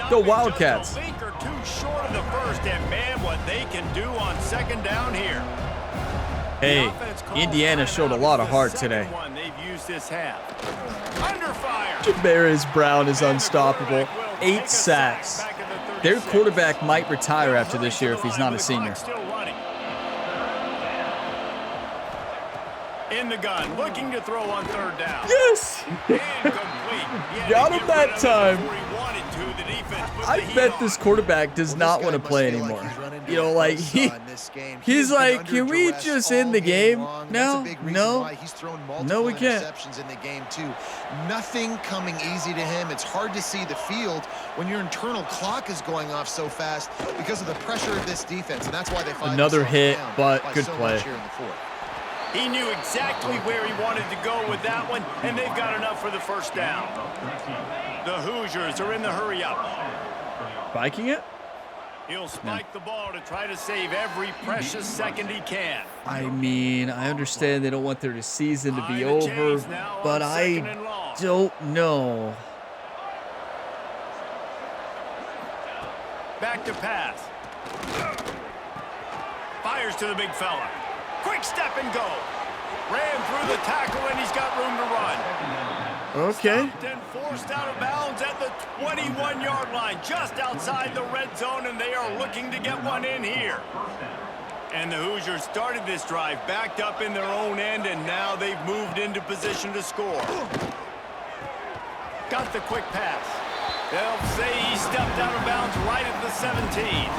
The Wildcats. A link or two short of the first, and man, what they can do on 2nd down here. Hey, Indiana showed a lot of heart today. They've used this half. Under fire. Javarius Brown is unstoppable. 8 sacks. Their quarterback might retire after this year if he's not a senior. In the gun, looking to throw on 3rd down. Yes! Got him that time. I bet this quarterback does not want to play anymore. You know, like, he's like, can we just end the game? No, we can't. In the game too. Nothing coming easy to him. It's hard to see the field when your internal clock is going off so fast because of the pressure of this defense, and that's why they find another hit, down but by good so play. much here in the 4th. He knew exactly where he wanted to go with that one, and they've got enough for the first down. The Hoosiers are in the hurry-up. Viking it? He'll spike the ball to try to save every precious second he can. I mean, I understand they don't want their season to be over, but I don't know. Back to pass. Fires to the big fella. Quick step and go. Ran through the tackle and he's got room to run. Okay. Stopped and forced out of bounds at the 21-yard line, just outside the red zone, and they are looking to get one in here. And the Hoosiers started this drive backed up in their own end, and now they've moved into position to score. Got the quick pass. They'll say he stepped out of bounds right at the 17.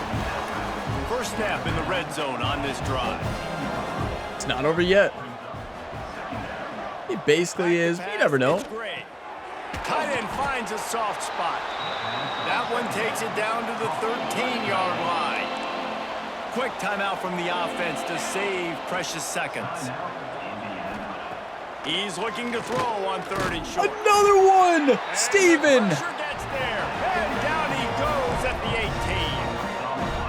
First snap in the red zone on this drive. It's not over yet. It basically is. You never know. Tight end finds a soft spot. That one takes it down to the 13-yard line. Quick timeout from the offense to save precious seconds. He's looking to throw on 3rd and short. Another one! Steven! Gets there, and down he goes at the 18.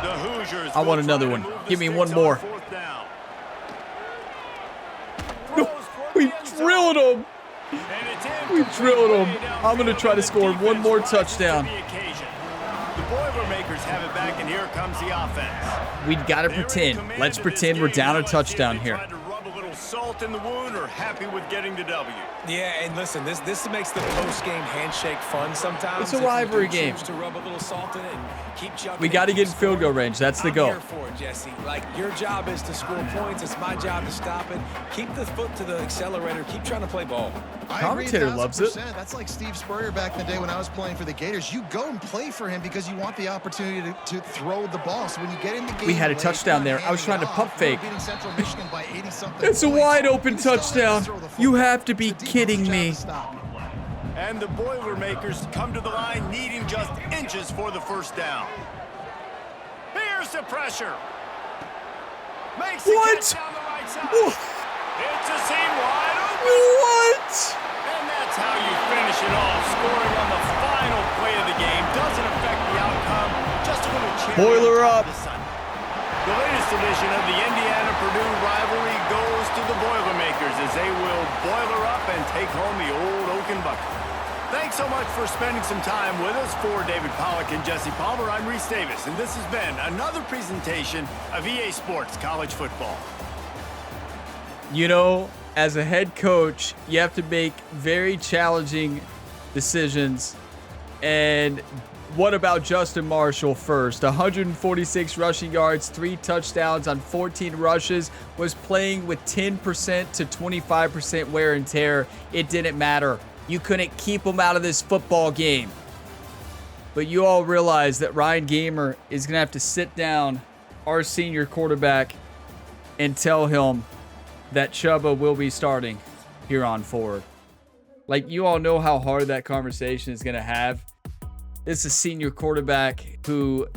The Hoosiers. I want another one. Give me one more. We drilled him. We drilled him. I'm going to try to score one more touchdown. The Boilermakers have it back, and here comes the offense. We got to pretend. Let's pretend we're down a touchdown here. Salt in the wound or happy with getting the W. Yeah, and listen, this makes the post-game handshake fun sometimes. It's a rivalry game. To rub a little salt in it and keep chugging. We got to get in field goal range. That's the goal. I'm here for it, Jesse. Like, your job is to score points. It's my job to stop it. Keep the foot to the accelerator. Keep trying to play ball. Commentator loves it. That's like Steve Spurrier back in the day when I was playing for the Gators. You go and play for him because you want the opportunity to throw the ball. So when you get in the game, we had a touchdown there. I was trying to pump fake. It's a wide open touchdown. You have to be kidding me. And the Boilermakers come to the line needing just inches for the first down. Here's the pressure. Makes the catch down the right side. It's a seam wide open. What? And that's how you finish it off. Scoring on the final play of the game doesn't affect the outcome. Just a little cherry. Boiler up. The latest edition of the Indiana-Purdue rivalry goes to the Boilermakers as they will boiler up and take home the old Oaken Bucket. Thanks so much for spending some time with us. For David Pollack and Jesse Palmer, I'm Reese Davis, and this has been another presentation of EA Sports College Football. You know, as a head coach, you have to make very challenging decisions. And what about Justin Marshall first? 146 rushing yards, 3 touchdowns on 14 rushes, was playing with 10% to 25% wear and tear. It didn't matter. You couldn't keep him out of this football game. But you all realize that Ryan Gamer is going to have to sit down, our senior quarterback, and tell him that Chubba will be starting here on forward. Like, you all know how hard that conversation is going to have. This is a senior quarterback who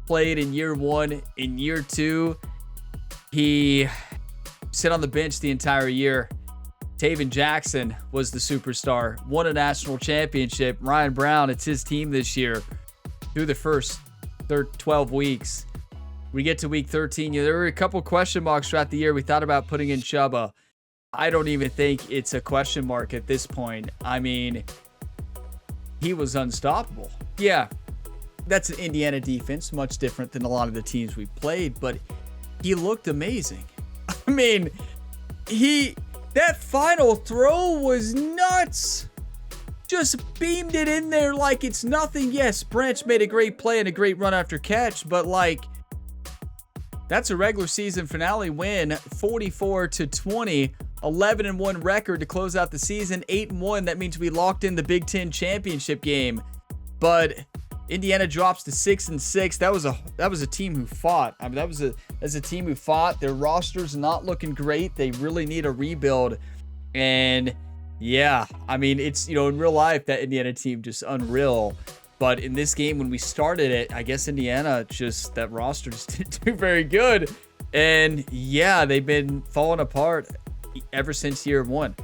played in year 1. In year 2, he sat on the bench the entire year. Taven Jackson was the superstar, won a national championship. Ryan Brown, it's his team this year through the first 12 weeks. We get to week 13. There were a couple question marks throughout the year. We thought about putting in Chubba. I don't even think it's a question mark at this point. I mean, he was unstoppable. Yeah, that's an Indiana defense, much different than a lot of the teams we played, but he looked amazing. I mean, that final throw was nuts. Just beamed it in there like it's nothing. Yes, Branch made a great play and a great run after catch, but like, that's a regular season finale win, 44-20, 11-1 record to close out the season, 8-1. That means we locked in the Big Ten championship game. But Indiana drops to 6-6. That was a team who fought. I mean, that's a team who fought. Their roster's not looking great. They really need a rebuild. And yeah, I mean, it's, you know, in real life, that Indiana team just unreal. But in this game, when we started it, I guess Indiana that roster just didn't do very good. And yeah, they've been falling apart ever since year 1.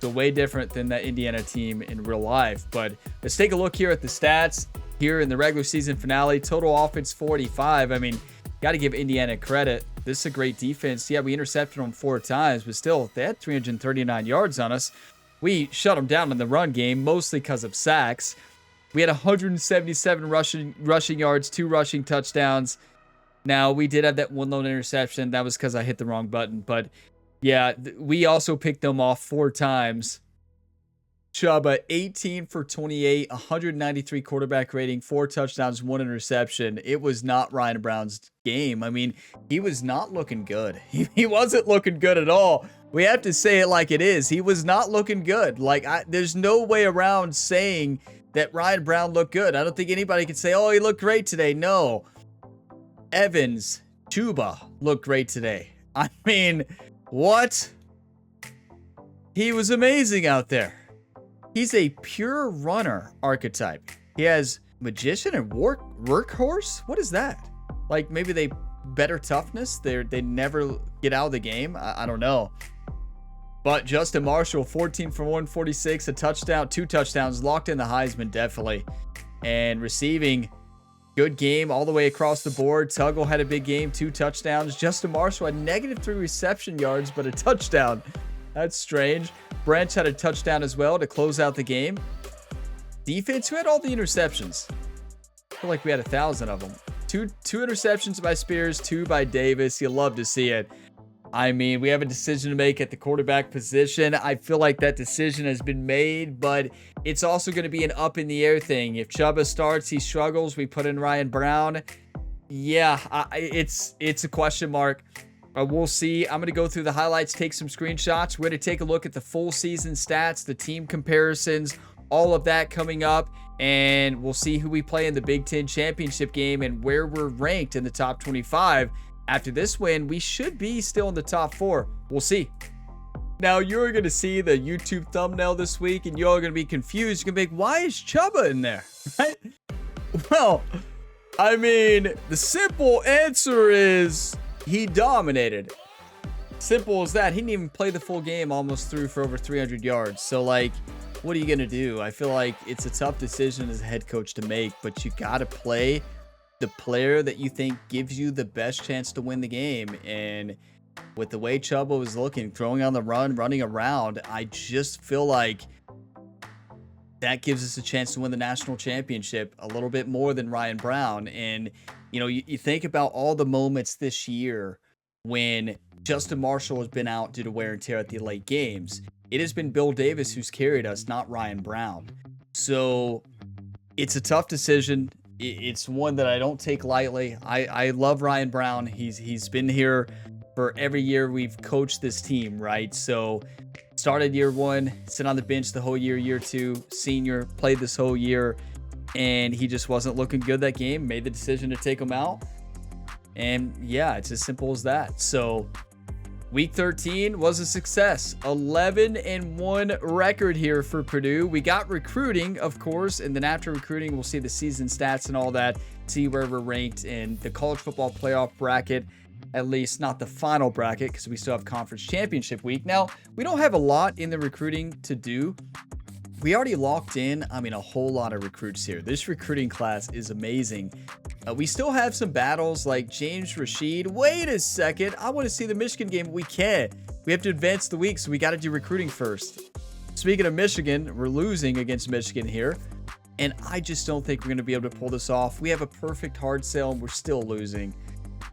So way different than that Indiana team in real life. But let's take a look here at the stats. here in the regular season finale. Total offense 45. I mean, got to give Indiana credit. This is a great defense. Yeah, we intercepted them 4 times, but still, they had 339 yards on us. We shut them down in the run game, mostly because of sacks. We had 177 rushing yards, 2 rushing touchdowns. Now, we did have that one lone interception. That was because I hit the wrong button. But, yeah, we also picked them off 4 times. Chuba, 18 for 28, 193 quarterback rating, 4 touchdowns, 1 interception. It was not Ryan Brown's game. I mean, he was not looking good. He wasn't looking good at all. We have to say it like it is. He was not looking good. Like, there's no way around saying that Ryan Brown looked good. I don't think anybody can say, oh, he looked great today. No. Evans, Chuba looked great today. I mean, what? He was amazing out there. He's a pure runner archetype. He has magician and workhorse. What is that? Like, maybe they better toughness. They never get out of the game. I don't know. But Justin Marshall, 14 for 146, a touchdown, 2 touchdowns, locked in the Heisman definitely. And receiving, good game all the way across the board. Tuggle had a big game, 2 touchdowns. Justin Marshall had -3 reception yards, but a touchdown. That's strange. Branch had a touchdown as well to close out the game. Defense, who had all the interceptions? I feel like we had 1,000 of them. Two interceptions by Spears, 2 by Davis. You love to see it. I mean, we have a decision to make at the quarterback position. I feel like that decision has been made, but it's also going to be an up in the air thing. If Chuba starts, he struggles, we put in Ryan Brown. Yeah, it's a question mark. We'll see. I'm going to go through the highlights, take some screenshots. We're going to take a look at the full season stats, the team comparisons, all of that coming up. And we'll see who we play in the Big Ten championship game and where we're ranked in the top 25. After this win, we should be still in the top 4. We'll see. Now, you're going to see the YouTube thumbnail this week, and you're going to be confused. You're going to be like, why is Chuba in there? Right? Well, I mean, the simple answer is he dominated. Simple as that. He didn't even play the full game, almost threw for over 300 yards. So, like, what are you going to do? I feel like it's a tough decision as a head coach to make, but you got to play the player that you think gives you the best chance to win the game. And with the way Chuba was looking, throwing on the run, running around, I just feel like that gives us a chance to win the national championship a little bit more than Ryan Brown. And, you know, you think about all the moments this year when Justin Marshall has been out due to wear and tear at the late games. It has been Bill Davis who's carried us, not Ryan Brown. So it's a tough decision. It's one that I don't take lightly. I love Ryan Brown. He's been here for every year we've coached this team, right? So started year 1, sit on the bench the whole year. Year 2, senior, played this whole year, and he just wasn't looking good that game. Made the decision to take him out. And yeah, it's as simple as that. So week 13 was a success. 11-1 record here for Purdue. We got recruiting, of course, and then after recruiting, we'll see the season stats and all that, see where we're ranked in the college football playoff bracket, at least not the final bracket because we still have conference championship week. Now, we don't have a lot in the recruiting to do. We already locked in, a whole lot of recruits here. This recruiting class is amazing. We still have some battles like James Rashid. Wait a second. I want to see the Michigan game. We can't. We have to advance the week, so we got to do recruiting first. Speaking of Michigan, we're losing against Michigan here, and I just don't think we're going to be able to pull this off. We have a perfect hard sell, and we're still losing.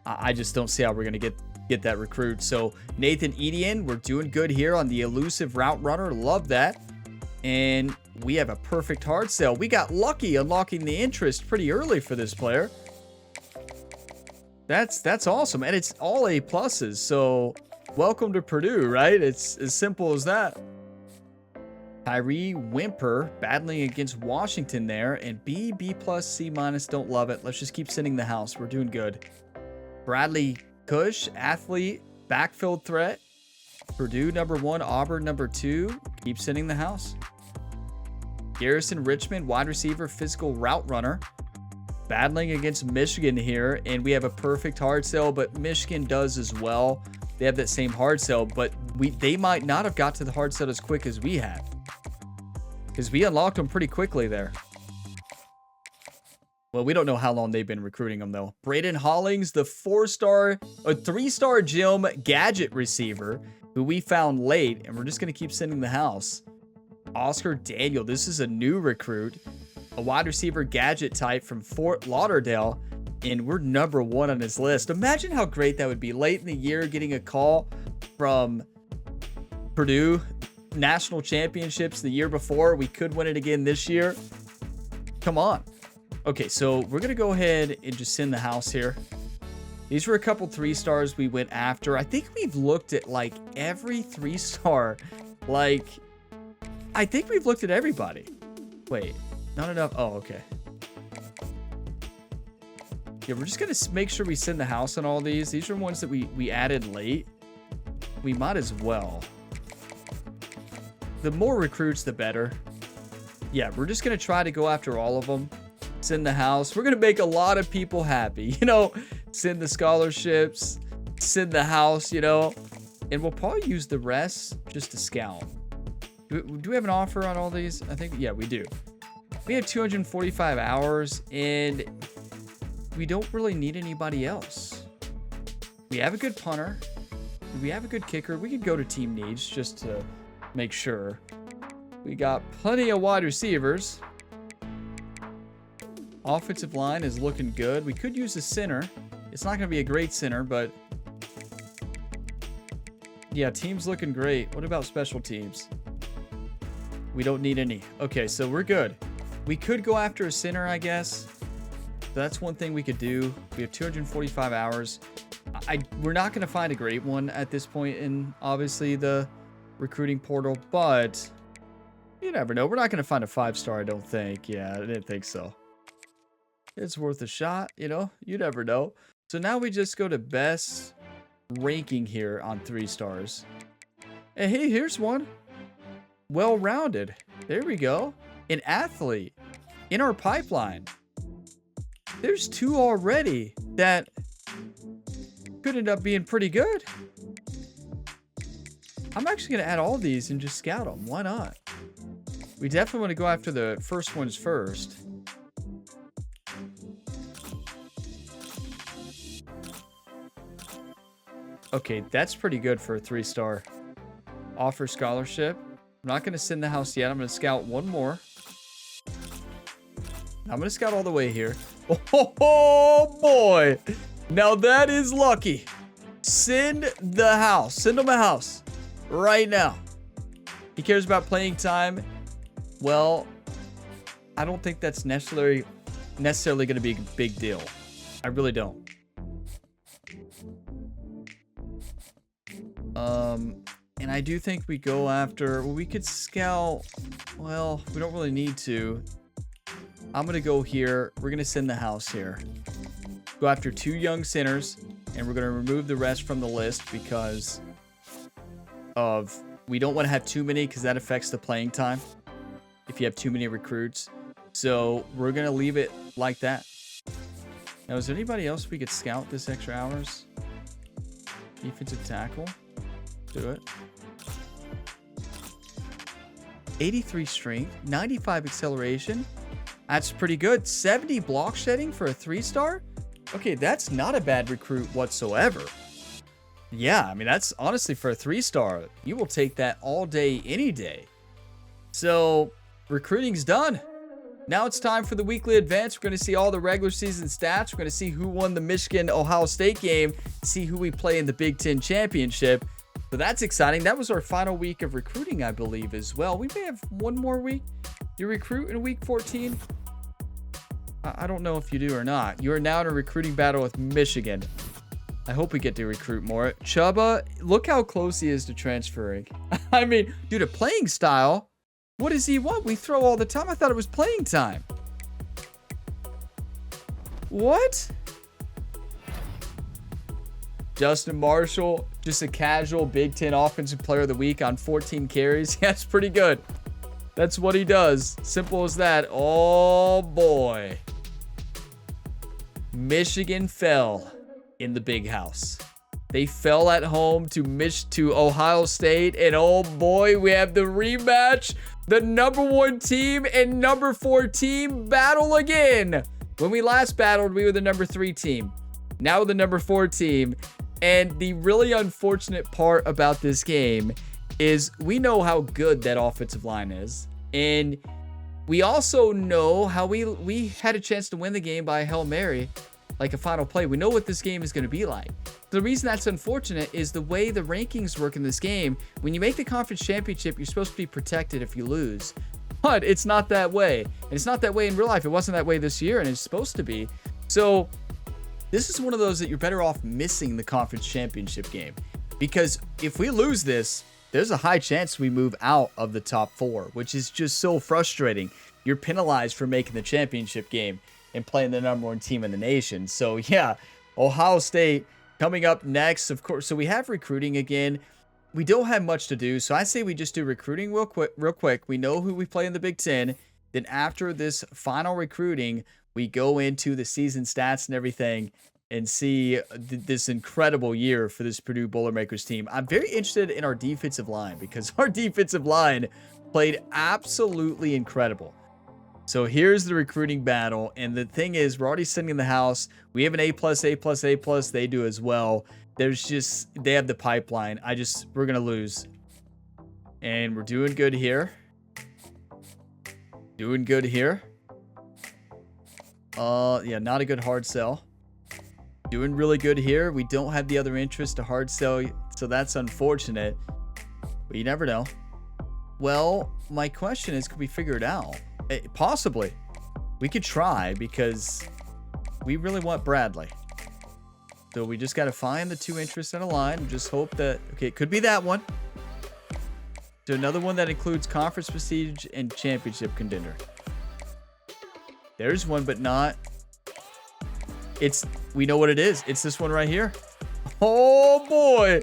I just don't see how we're going to get that recruit. So Nathan Edian, we're doing good here on the elusive route runner. Love that. And we have a perfect hard sell. We got lucky unlocking the interest pretty early for this player. That's awesome. And it's all A pluses. So welcome to Purdue, right? It's as simple as that. Tyree Wimper battling against Washington there. And B plus, C minus, don't love it. Let's just keep sending the house. We're doing good. Bradley Cush, athlete, backfield threat. Purdue #1, Auburn #2. Keep sending the house. Garrison Richmond, wide receiver, physical route runner. Battling against Michigan here, and we have a perfect hard sell, but Michigan does as well. They have that same hard sell, but they might not have got to the hard sell as quick as we have, because we unlocked them pretty quickly there. Well, we don't know how long they've been recruiting them, though. Braden Hollings, the 3-star gym gadget receiver, who we found late, and we're just going to keep sending the house. Oscar Daniel, this is a new recruit, a wide receiver gadget type from Fort Lauderdale, and we're number 1 on his list. Imagine how great that would be. Late in the year, getting a call from Purdue, national championships the year before. We could win it again this year. Come on. Okay, so we're going to go ahead and just send the house here. These were a couple 3-stars we went after. I think we've looked at like every 3-star. Like, I think we've looked at everybody. Wait, not enough. Oh, okay. Yeah, we're just going to make sure we send the house on all these. These are ones that we added late. We might as well. The more recruits, the better. Yeah, we're just going to try to go after all of them. Send the house. We're going to make a lot of people happy. You know, send the scholarships, send the house, you know. And we'll probably use the rest just to scout. Do we have an offer on all these? I think, yeah, we do. We have 245 hours, and we don't really need anybody else. We have a good punter. We have a good kicker. We could go to team needs just to make sure. We got plenty of wide receivers. Offensive line is looking good. We could use a center. It's not going to be a great center, but yeah, team's looking great. What about special teams? We don't need any. Okay, so we're good. We could go after a center, I guess. That's one thing we could do. We have 245 hours. We're not going to find a great one at this point in, obviously, the recruiting portal, but you never know. We're not going to find a 5-star, I don't think. Yeah, I didn't think so. It's worth a shot, you know? You never know. So now we just go to best ranking here on 3-stars. And hey, here's one. Well-rounded. There we go. An athlete in our pipeline. There's 2 already that could end up being pretty good. I'm actually going to add all these and just scout them. Why not? We definitely want to go after the first ones first. Okay, that's pretty good for a 3-star. Offer scholarship. I'm not going to send the house yet. I'm going to scout one more. I'm going to scout all the way here. Oh, boy. Now that is lucky. Send the house. Send him a house right now. He cares about playing time. Well, I don't think that's necessarily going to be a big deal. I really don't. And I do think we go after, well, we could scout. Well, we don't really need to. I'm going to go here. We're going to send the house here. Go after 2 young centers, and we're going to remove the rest from the list because of, we don't want to have too many because that affects the playing time if you have too many recruits. So we're going to leave it like that. Now, is there anybody else we could scout this extra hours? Defensive tackle. Do it. 83 strength, 95 acceleration. That's pretty good. 70 block shedding for a 3-star. Okay, that's not a bad recruit whatsoever. Yeah, I mean, that's honestly for a 3-star. You will take that all day, any day. So, recruiting's done. Now it's time for the weekly advance. We're going to see all the regular season stats. We're going to see who won the Michigan-Ohio State game, see who we play in the Big Ten Championship. So that's exciting. That was our final week of recruiting, I believe, as well. We may have one more week. You recruit in week 14? I don't know if you do or not. You are now in a recruiting battle with Michigan. I hope we get to recruit more. Chuba, look how close he is to transferring. I mean, dude, a playing style. What does he want? We throw all the time. I thought it was playing time. What? Justin Marshall, just a casual Big Ten Offensive Player of the Week on 14 carries. That's pretty good. That's what he does. Simple as that. Oh, boy. Michigan fell in the big house. They fell at home to Ohio State. And, oh, boy, we have the rematch. The number 1 team and number 4 team battle again. When we last battled, we were the number 3 team. Now we're the number 4 team. And the really unfortunate part about this game is we know how good that offensive line is. And we also know how we had a chance to win the game by a Hail Mary, like a final play. We know what this game is going to be like. The reason that's unfortunate is the way the rankings work in this game. When you make the conference championship, you're supposed to be protected if you lose. But it's not that way. And it's not that way in real life. It wasn't that way this year, and it's supposed to be. So this is one of those that you're better off missing the conference championship game. Because if we lose this, there's a high chance we move out of the top 4, which is just so frustrating. You're penalized for making the championship game and playing the number 1 team in the nation. So yeah, Ohio State coming up next, of course. So we have recruiting again. We don't have much to do, so I say we just do recruiting real quick. We know who we play in the Big Ten. Then after this final recruiting, we go into the season stats and everything and see this incredible year for this Purdue Boilermakers team. I'm very interested in our defensive line because our defensive line played absolutely incredible. So here's the recruiting battle. And the thing is, we're already sitting in the house. We have an A+, A+, A+. They do as well. They have the pipeline. We're going to lose. And we're doing good here. Yeah, not a good hard sell. Doing really good here. We don't have the other interest to hard sell, so that's unfortunate. But you never know. Well, my question is, could we figure it out? Possibly. We could try because we really want Bradley. So we just got to find the 2 interests in a line and just hope that, okay, it could be that one. So another one that includes conference prestige and championship contender. There's one, but not. We know what it is. It's this one right here. Oh boy.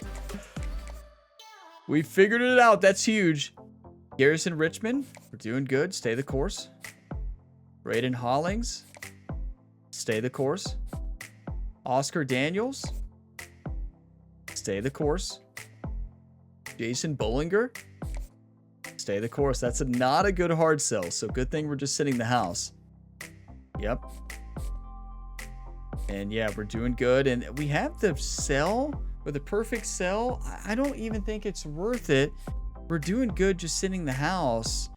We figured it out. That's huge. Garrison Richmond. We're doing good. Stay the course. Braden Hollings. Stay the course. Oscar Daniels. Stay the course. Jason Bollinger. Stay the course. That's not a good hard sell. So good thing we're just sitting the house. Yep. And yeah, we're doing good. And we have the sell with a perfect sell. I don't even think it's worth it. We're doing good just sitting the house.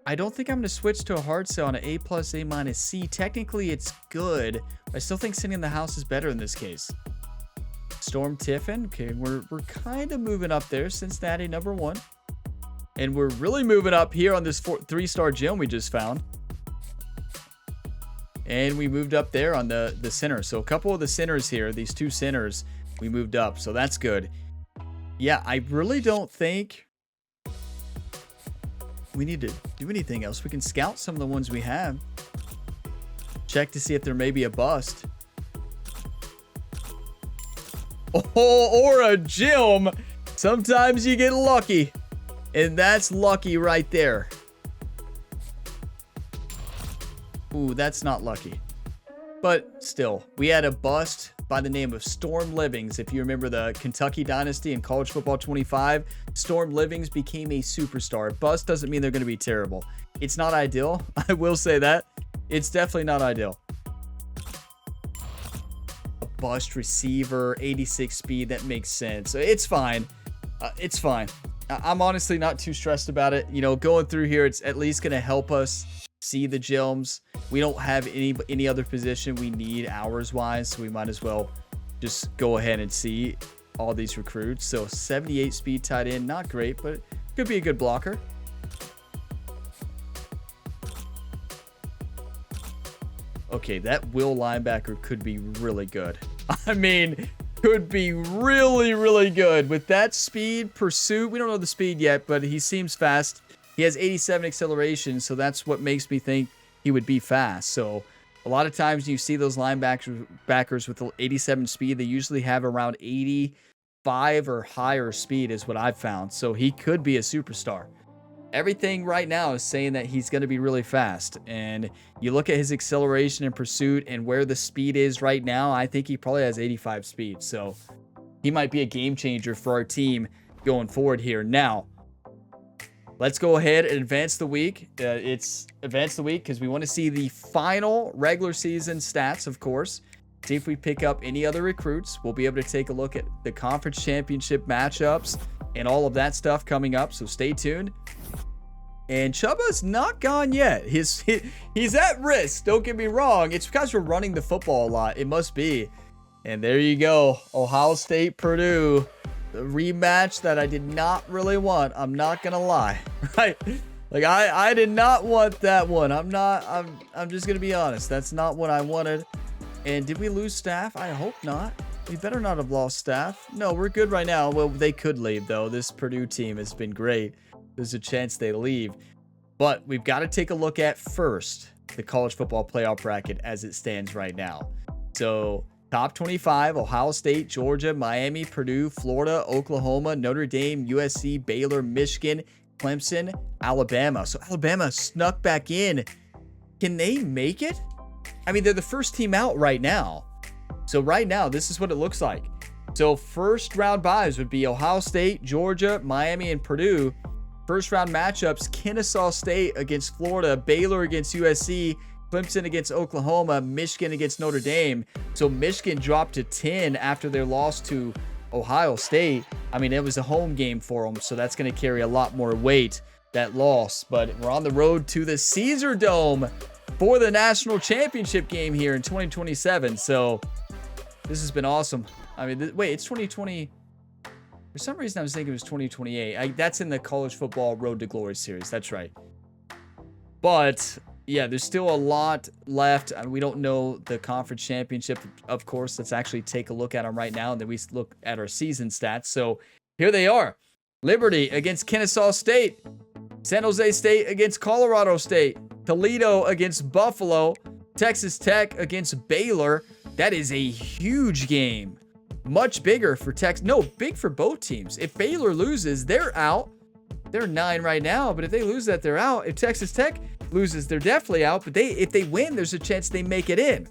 I don't think I'm going to switch to a hard sell on an A+, A-, C. Technically, it's good. But I still think sitting in the house is better in this case. Storm Tiffin. Okay, we're kind of moving up there. Cincinnati, number 1. And we're really moving up here on this 3-star gem we just found. And we moved up there on the center. So a couple of the centers here, these 2 centers, we moved up. So that's good. Yeah, I really don't think we need to do anything else. We can scout some of the ones we have. Check to see if there may be a bust. Oh, or a gem. Sometimes you get lucky. And that's lucky right there. Ooh, that's not lucky. But still, we had a bust by the name of Storm Livings. If you remember the Kentucky Dynasty in College Football 25, Storm Livings became a superstar. Bust doesn't mean they're going to be terrible. It's not ideal. I will say that. It's definitely not ideal. A bust receiver, 86 speed, that makes sense. It's fine. It's fine. I'm honestly not too stressed about it. You know, going through here, it's at least going to help us see the gems. We don't have any other position we need hours wise, so we might as well just go ahead and see all these recruits. So 78 speed tight end, not great, but could be a good blocker. Okay, that will linebacker could be really good. I mean, could be really, really good with that speed. Pursuit, we don't know the speed yet, but he seems fast. He has 87 acceleration, so that's what makes me think he would be fast. So a lot of times you see those linebackers with 87 speed, they usually have around 85 or higher speed is what I've found. So he could be a superstar. Everything right now is saying that he's going to be really fast. And you look at his acceleration and pursuit and where the speed is right now, I think he probably has 85 speed. So he might be a game changer for our team going forward here. Now, let's go ahead and advance the week. It's advance the week because we want to see the final regular season stats, of course. See if we pick up any other recruits. We'll be able to take a look at the conference championship matchups and all of that stuff coming up. So stay tuned. And Chubba's not gone yet. He's at risk. Don't get me wrong. It's because we're running the football a lot. It must be. And there you go. Ohio State, Purdue. The rematch that I did not really want. I'm not going to lie. Right? Like, I did not want that one. I'm just going to be honest. That's not what I wanted. And did we lose staff? I hope not. We better not have lost staff. No, we're good right now. Well, they could leave, though. This Purdue team has been great. There's a chance they leave. But we've got to take a look at first the college football playoff bracket as it stands right now. So top 25, Ohio State, Georgia, Miami, Purdue, Florida, Oklahoma, Notre Dame, USC, Baylor, Michigan, Clemson, Alabama. So Alabama snuck back in. Can they make it? I mean, they're the first team out right now. So right now, this is what it looks like. So first round buys would be Ohio State, Georgia, Miami, and Purdue. First round matchups, Kennesaw State against Florida, Baylor against USC, Clemson against Oklahoma, Michigan against Notre Dame. So Michigan dropped to 10 after their loss to Ohio State. I mean, it was a home game for them, so that's going to carry a lot more weight, that loss. But we're on the road to the Caesar Dome for the national championship game here in 2027. So this has been awesome. I mean, wait, it's 2020. For some reason, I was thinking it was 2028. That's in the College Football Road to Glory series. That's right. But yeah, there's still a lot left. We don't know the conference championship, of course. Let's actually take a look at them right now, and then we look at our season stats. So here they are. Liberty against Kennesaw State. San Jose State against Colorado State. Toledo against Buffalo. Texas Tech against Baylor. That is a huge game. Much bigger for Texas. No, big for both teams. If Baylor loses, they're out. They're 9 right now, but if they lose that, they're out. If Texas Tech loses, they're definitely out. But if they win, there's a chance they make it in.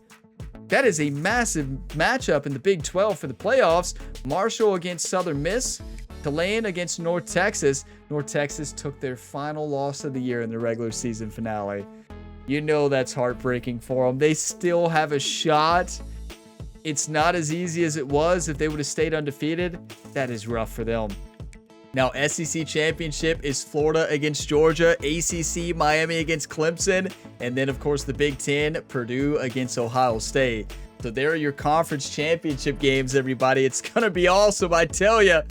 That is a massive matchup in the Big 12 for the playoffs. Marshall against Southern Miss. Tulane against North Texas. North Texas took their final loss of the year in the regular season finale. You know that's heartbreaking for them. They still have a shot. It's not as easy as it was if they would have stayed undefeated. That is rough for them. Now, SEC championship is Florida against Georgia, ACC, Miami against Clemson, and then, of course, the Big Ten, Purdue against Ohio State. So there are your conference championship games, everybody. It's going to be awesome, I tell you.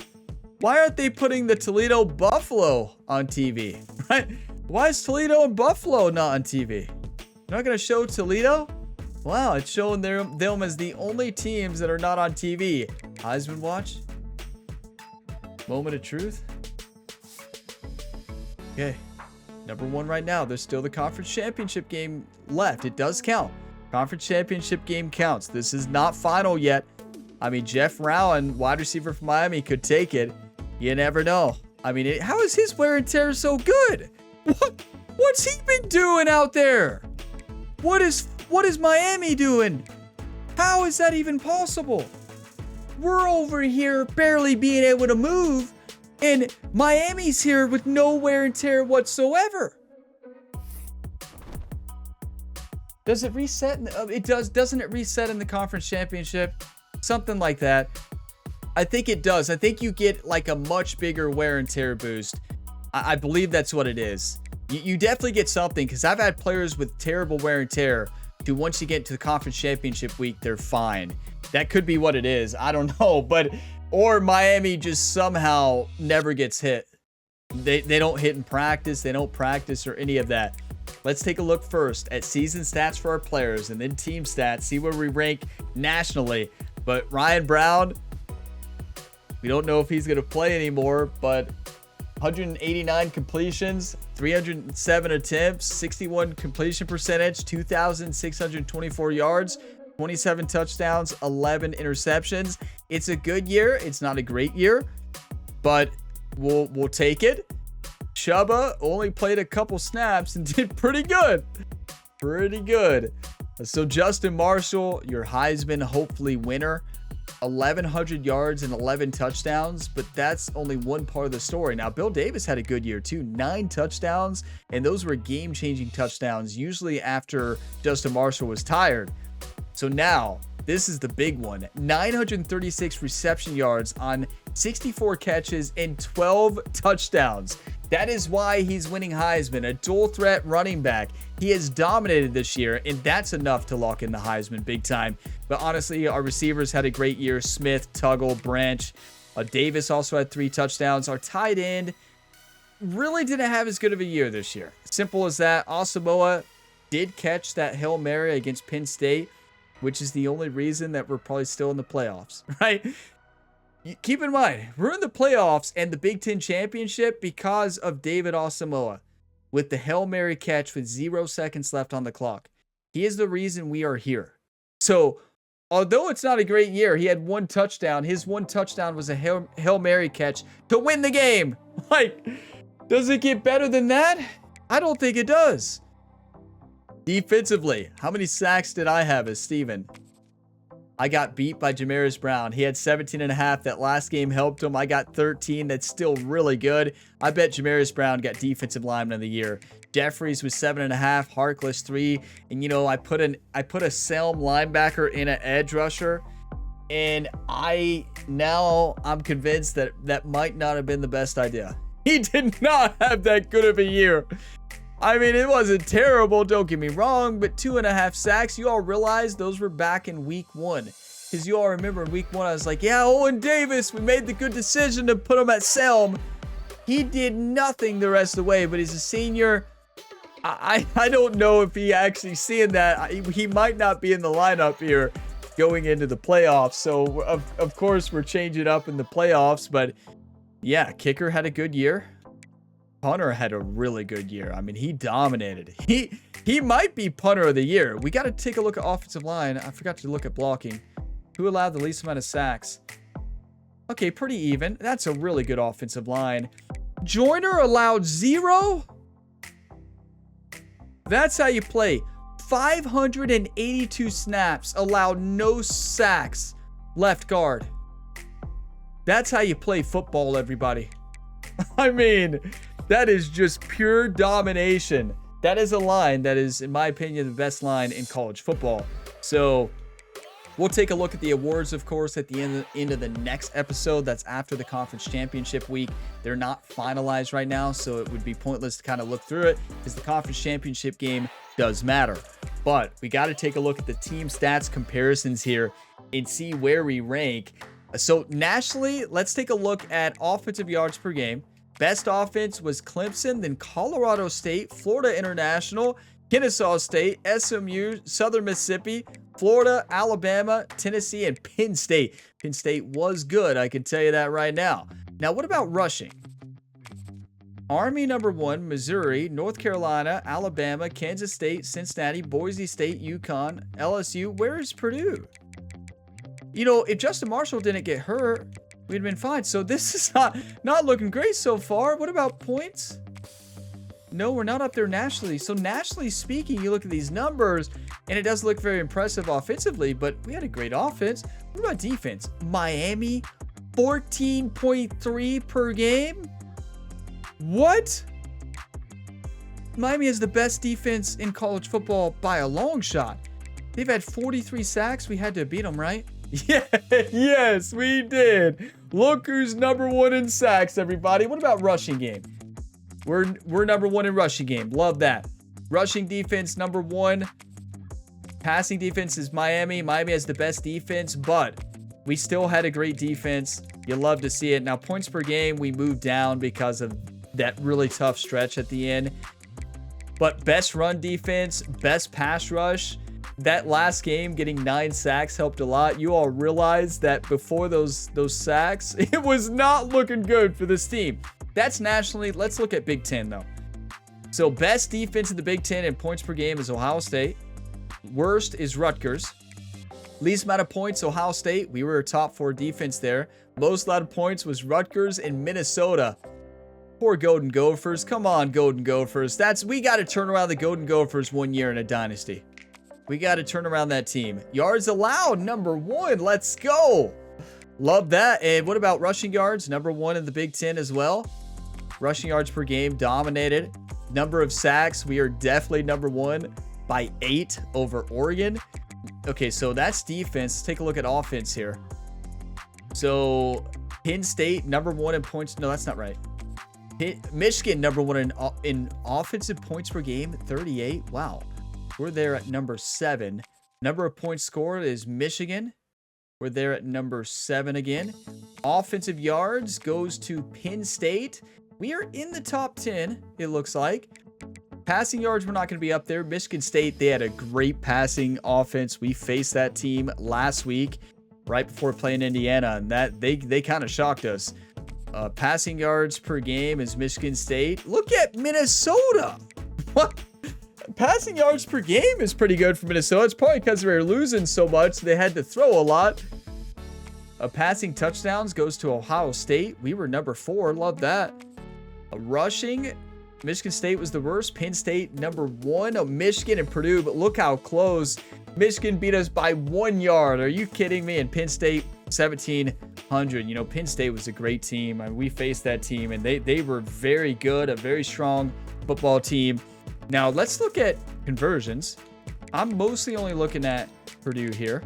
Why aren't they putting the Toledo Buffalo on TV? Right? Why is Toledo and Buffalo not on TV? You're not going to show Toledo? Wow, it's showing them as the only teams that are not on TV. Heisman watch? Moment of truth? Okay. Number 1 right now. There's still the conference championship game left. It does count. Conference championship game counts. This is not final yet. I mean, Jeff Rowan, wide receiver from Miami, could take it. You never know. I mean, how is his wear and tear so good? What's he been doing out there? What is Miami doing? How is that even possible? We're over here barely being able to move, and Miami's here with no wear and tear whatsoever. Does it reset? It does. Doesn't it reset in the conference championship? Something like that. I think it does. I think you get like a much bigger wear and tear boost. I believe that's what it is. You definitely get something, because I've had players with terrible wear and tear who, once you get to the conference championship week, they're fine. That could be what it is. I don't know. Or Miami just somehow never gets hit. They don't hit in practice. They don't practice or any of that. Let's take a look first at season stats for our players and then team stats. See where we rank nationally. But Ryan Brown, we don't know if he's going to play anymore, but 189 completions, 307 attempts, 61 completion percentage, 2,624 yards, 27 touchdowns, 11 interceptions. It's a good year. It's not a great year, but we'll take it. Chubba only played a couple snaps and did pretty good. Pretty good. So Justin Marshall, your Heisman hopefully winner. 1,100 yards and 11 touchdowns, but that's only one part of the story. Now, Bill Davis had a good year too, 9 touchdowns, and those were game-changing touchdowns, usually after Justin Marshall was tired. So now, this is the big one. 936 reception yards on 64 catches and 12 touchdowns. That is why he's winning Heisman, a dual threat running back. He has dominated this year, and that's enough to lock in the Heisman big time. But honestly, our receivers had a great year. Smith, Tuggle, Branch. Davis also had 3 touchdowns. Our tight end really didn't have as good of a year this year. Simple as that. Asamoah did catch that Hail Mary against Penn State, which is the only reason that we're probably still in the playoffs, right? Keep in mind, we're in the playoffs and the Big Ten Championship because of David Asamoah with the Hail Mary catch with 0 seconds left on the clock. He is the reason we are here. So, although it's not a great year, he had 1 touchdown. His 1 touchdown was a Hail Mary catch to win the game. Like, does it get better than that? I don't think it does. Defensively, how many sacks did I have as Steven? I got beat by Jamarius Brown. He had 17.5. That last game helped him. I got 13. That's still really good. I bet Jamarius Brown got defensive lineman of the year. Jeffries was 7.5. Harkless 3. And you know, I put a Selm linebacker in an edge rusher. And I'm convinced that that might not have been the best idea. He did not have that good of a year. I mean, it wasn't terrible, don't get me wrong, but 2.5 sacks. You all realize those were back in week 1. Because you all remember in week 1, I was like, yeah, Owen Davis, we made the good decision to put him at Selm. He did nothing the rest of the way, but he's a senior. I don't know if he actually seeing that. He might not be in the lineup here going into the playoffs. So, of course, we're changing up in the playoffs. But, yeah, kicker had a good year. Punter had a really good year. I mean, he dominated. He might be punter of the year. We got to take a look at offensive line. I forgot to look at blocking. Who allowed the least amount of sacks? Okay, pretty even. That's a really good offensive line. Joyner allowed 0? That's how you play. 582 snaps, allowed no sacks. Left guard. That's how you play football, everybody. I mean, that is just pure domination. That is a line that is, in my opinion, the best line in college football. So we'll take a look at the awards, of course, at the end of the next episode. That's after the conference championship week. They're not finalized right now, so it would be pointless to kind of look through it because the conference championship game does matter. But we got to take a look at the team stats comparisons here and see where we rank. So nationally, let's take a look at offensive yards per game. Best offense was Clemson, then Colorado State, Florida International, Kennesaw State, SMU, Southern Mississippi, Florida, Alabama, Tennessee, and Penn State. Penn State was good, I can tell you that right now. Now, what about rushing? Army number 1, Missouri, North Carolina, Alabama, Kansas State, Cincinnati, Boise State, UConn, LSU. Where is Purdue? You know, if Justin Marshall didn't get hurt, we'd have been fine. So this is not looking great so far. What about points? No, we're not up there nationally. So nationally speaking, you look at these numbers, and it does look very impressive offensively, but we had a great offense. What about defense? Miami, 14.3 per game? What? Miami is the best defense in college football by a long shot. They've had 43 sacks. We had to beat them, right? Yeah, yes, we did. Look who's number 1 in sacks, everybody. What about rushing game? We're number 1 in rushing game. Love that. Rushing defense, number 1. Passing defense is Miami. Miami has the best defense, but we still had a great defense. You love to see it. Now, points per game, we moved down because of that really tough stretch at the end. But best run defense, best pass rush. That last game, getting 9 sacks helped a lot. You all realize that before those sacks, it was not looking good for this team. That's nationally. Let's look at Big Ten, though. So best defense in the Big Ten in points per game is Ohio State. Worst is Rutgers. Least amount of points, Ohio State. We were a top 4 defense there. Most amount of points was Rutgers and Minnesota. Poor Golden Gophers. Come on, Golden Gophers. We got to turn around the Golden Gophers one year in a dynasty. We got to turn around that team. Yards allowed, number 1. Let's go. Love that. And what about rushing yards? Number 1 in the Big Ten as well. Rushing yards per game, dominated. Number of sacks, we are definitely number 1 by 8 over Oregon. Okay, so that's defense. Let's take a look at offense here. So Penn State, number 1 in points. No, that's not right. Michigan, number 1 in offensive points per game, 38. Wow. We're there at number 7. Number of points scored is Michigan. We're there at number 7 again. Offensive yards goes to Penn State. We are in the top 10, it looks like. Passing yards, we're not going to be up there. Michigan State, they had a great passing offense. We faced that team last week, right before playing Indiana, and that they kind of shocked us. Passing yards per game is Michigan State. Look at Minnesota. What? Passing yards per game is pretty good for Minnesota. It's probably because they were losing so much, they had to throw a lot. Passing touchdowns goes to Ohio State. We were number 4. Love that. Rushing, Michigan State was the worst. Penn State, number 1. Oh, Michigan and Purdue, but look how close. Michigan beat us by 1 yard. Are you kidding me? And Penn State, 1,700. You know, Penn State was a great team. I mean, we faced that team, and they were very good, a very strong football team. Now, let's look at conversions. I'm mostly only looking at Purdue here.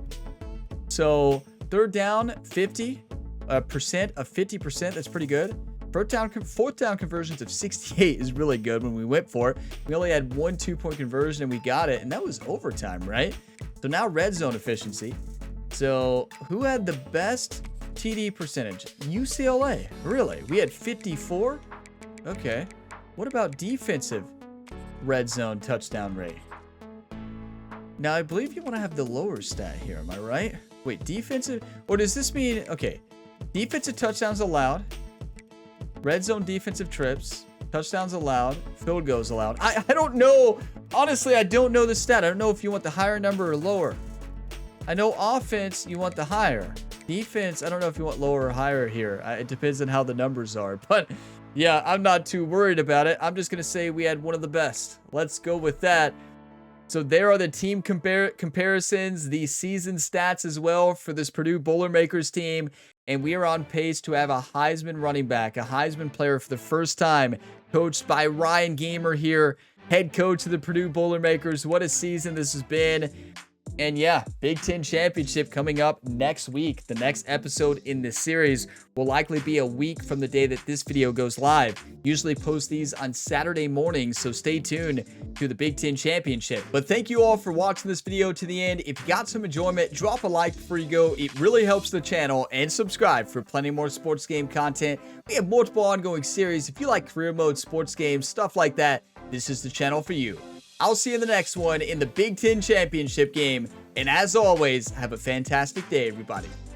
So, third down, 50% of 50%. That's pretty good. Fourth down conversions of 68 is really good when we went for it. We only had 1 2-point conversion and we got it, and that was overtime, right? So now red zone efficiency. So who had the best TD percentage? UCLA. Really? We had 54? Okay. What about defensive red zone touchdown rate? Now, I believe you want to have the lower stat here. Am I right? Wait, defensive? Or does this mean... Okay. Defensive touchdowns allowed. Red zone defensive trips, touchdowns allowed, field goals allowed. I don't know. Honestly, I don't know the stat. I don't know if you want the higher number or lower. I know offense, you want the higher. Defense, I don't know if you want lower or higher here. It depends on how the numbers are. But yeah, I'm not too worried about it. I'm just going to say we had one of the best. Let's go with that. So there are the team comparisons, the season stats as well for this Purdue Boilermakers team. And we are on pace to have a Heisman running back, a Heisman player for the first time, coached by Ryan Gamer here, head coach of the Purdue Boilermakers. What a season this has been. And yeah, Big Ten Championship coming up next week. The next episode in this series will likely be a week from the day that this video goes live. Usually post these on Saturday mornings, so stay tuned to the Big Ten Championship. But thank you all for watching this video to the end. If you got some enjoyment, drop a like before you go. It really helps the channel, and subscribe for plenty more sports game content. We have multiple ongoing series. If you like career mode, sports games, stuff like that, this is the channel for you. I'll see you in the next one in the Big Ten Championship game. And as always, have a fantastic day, everybody.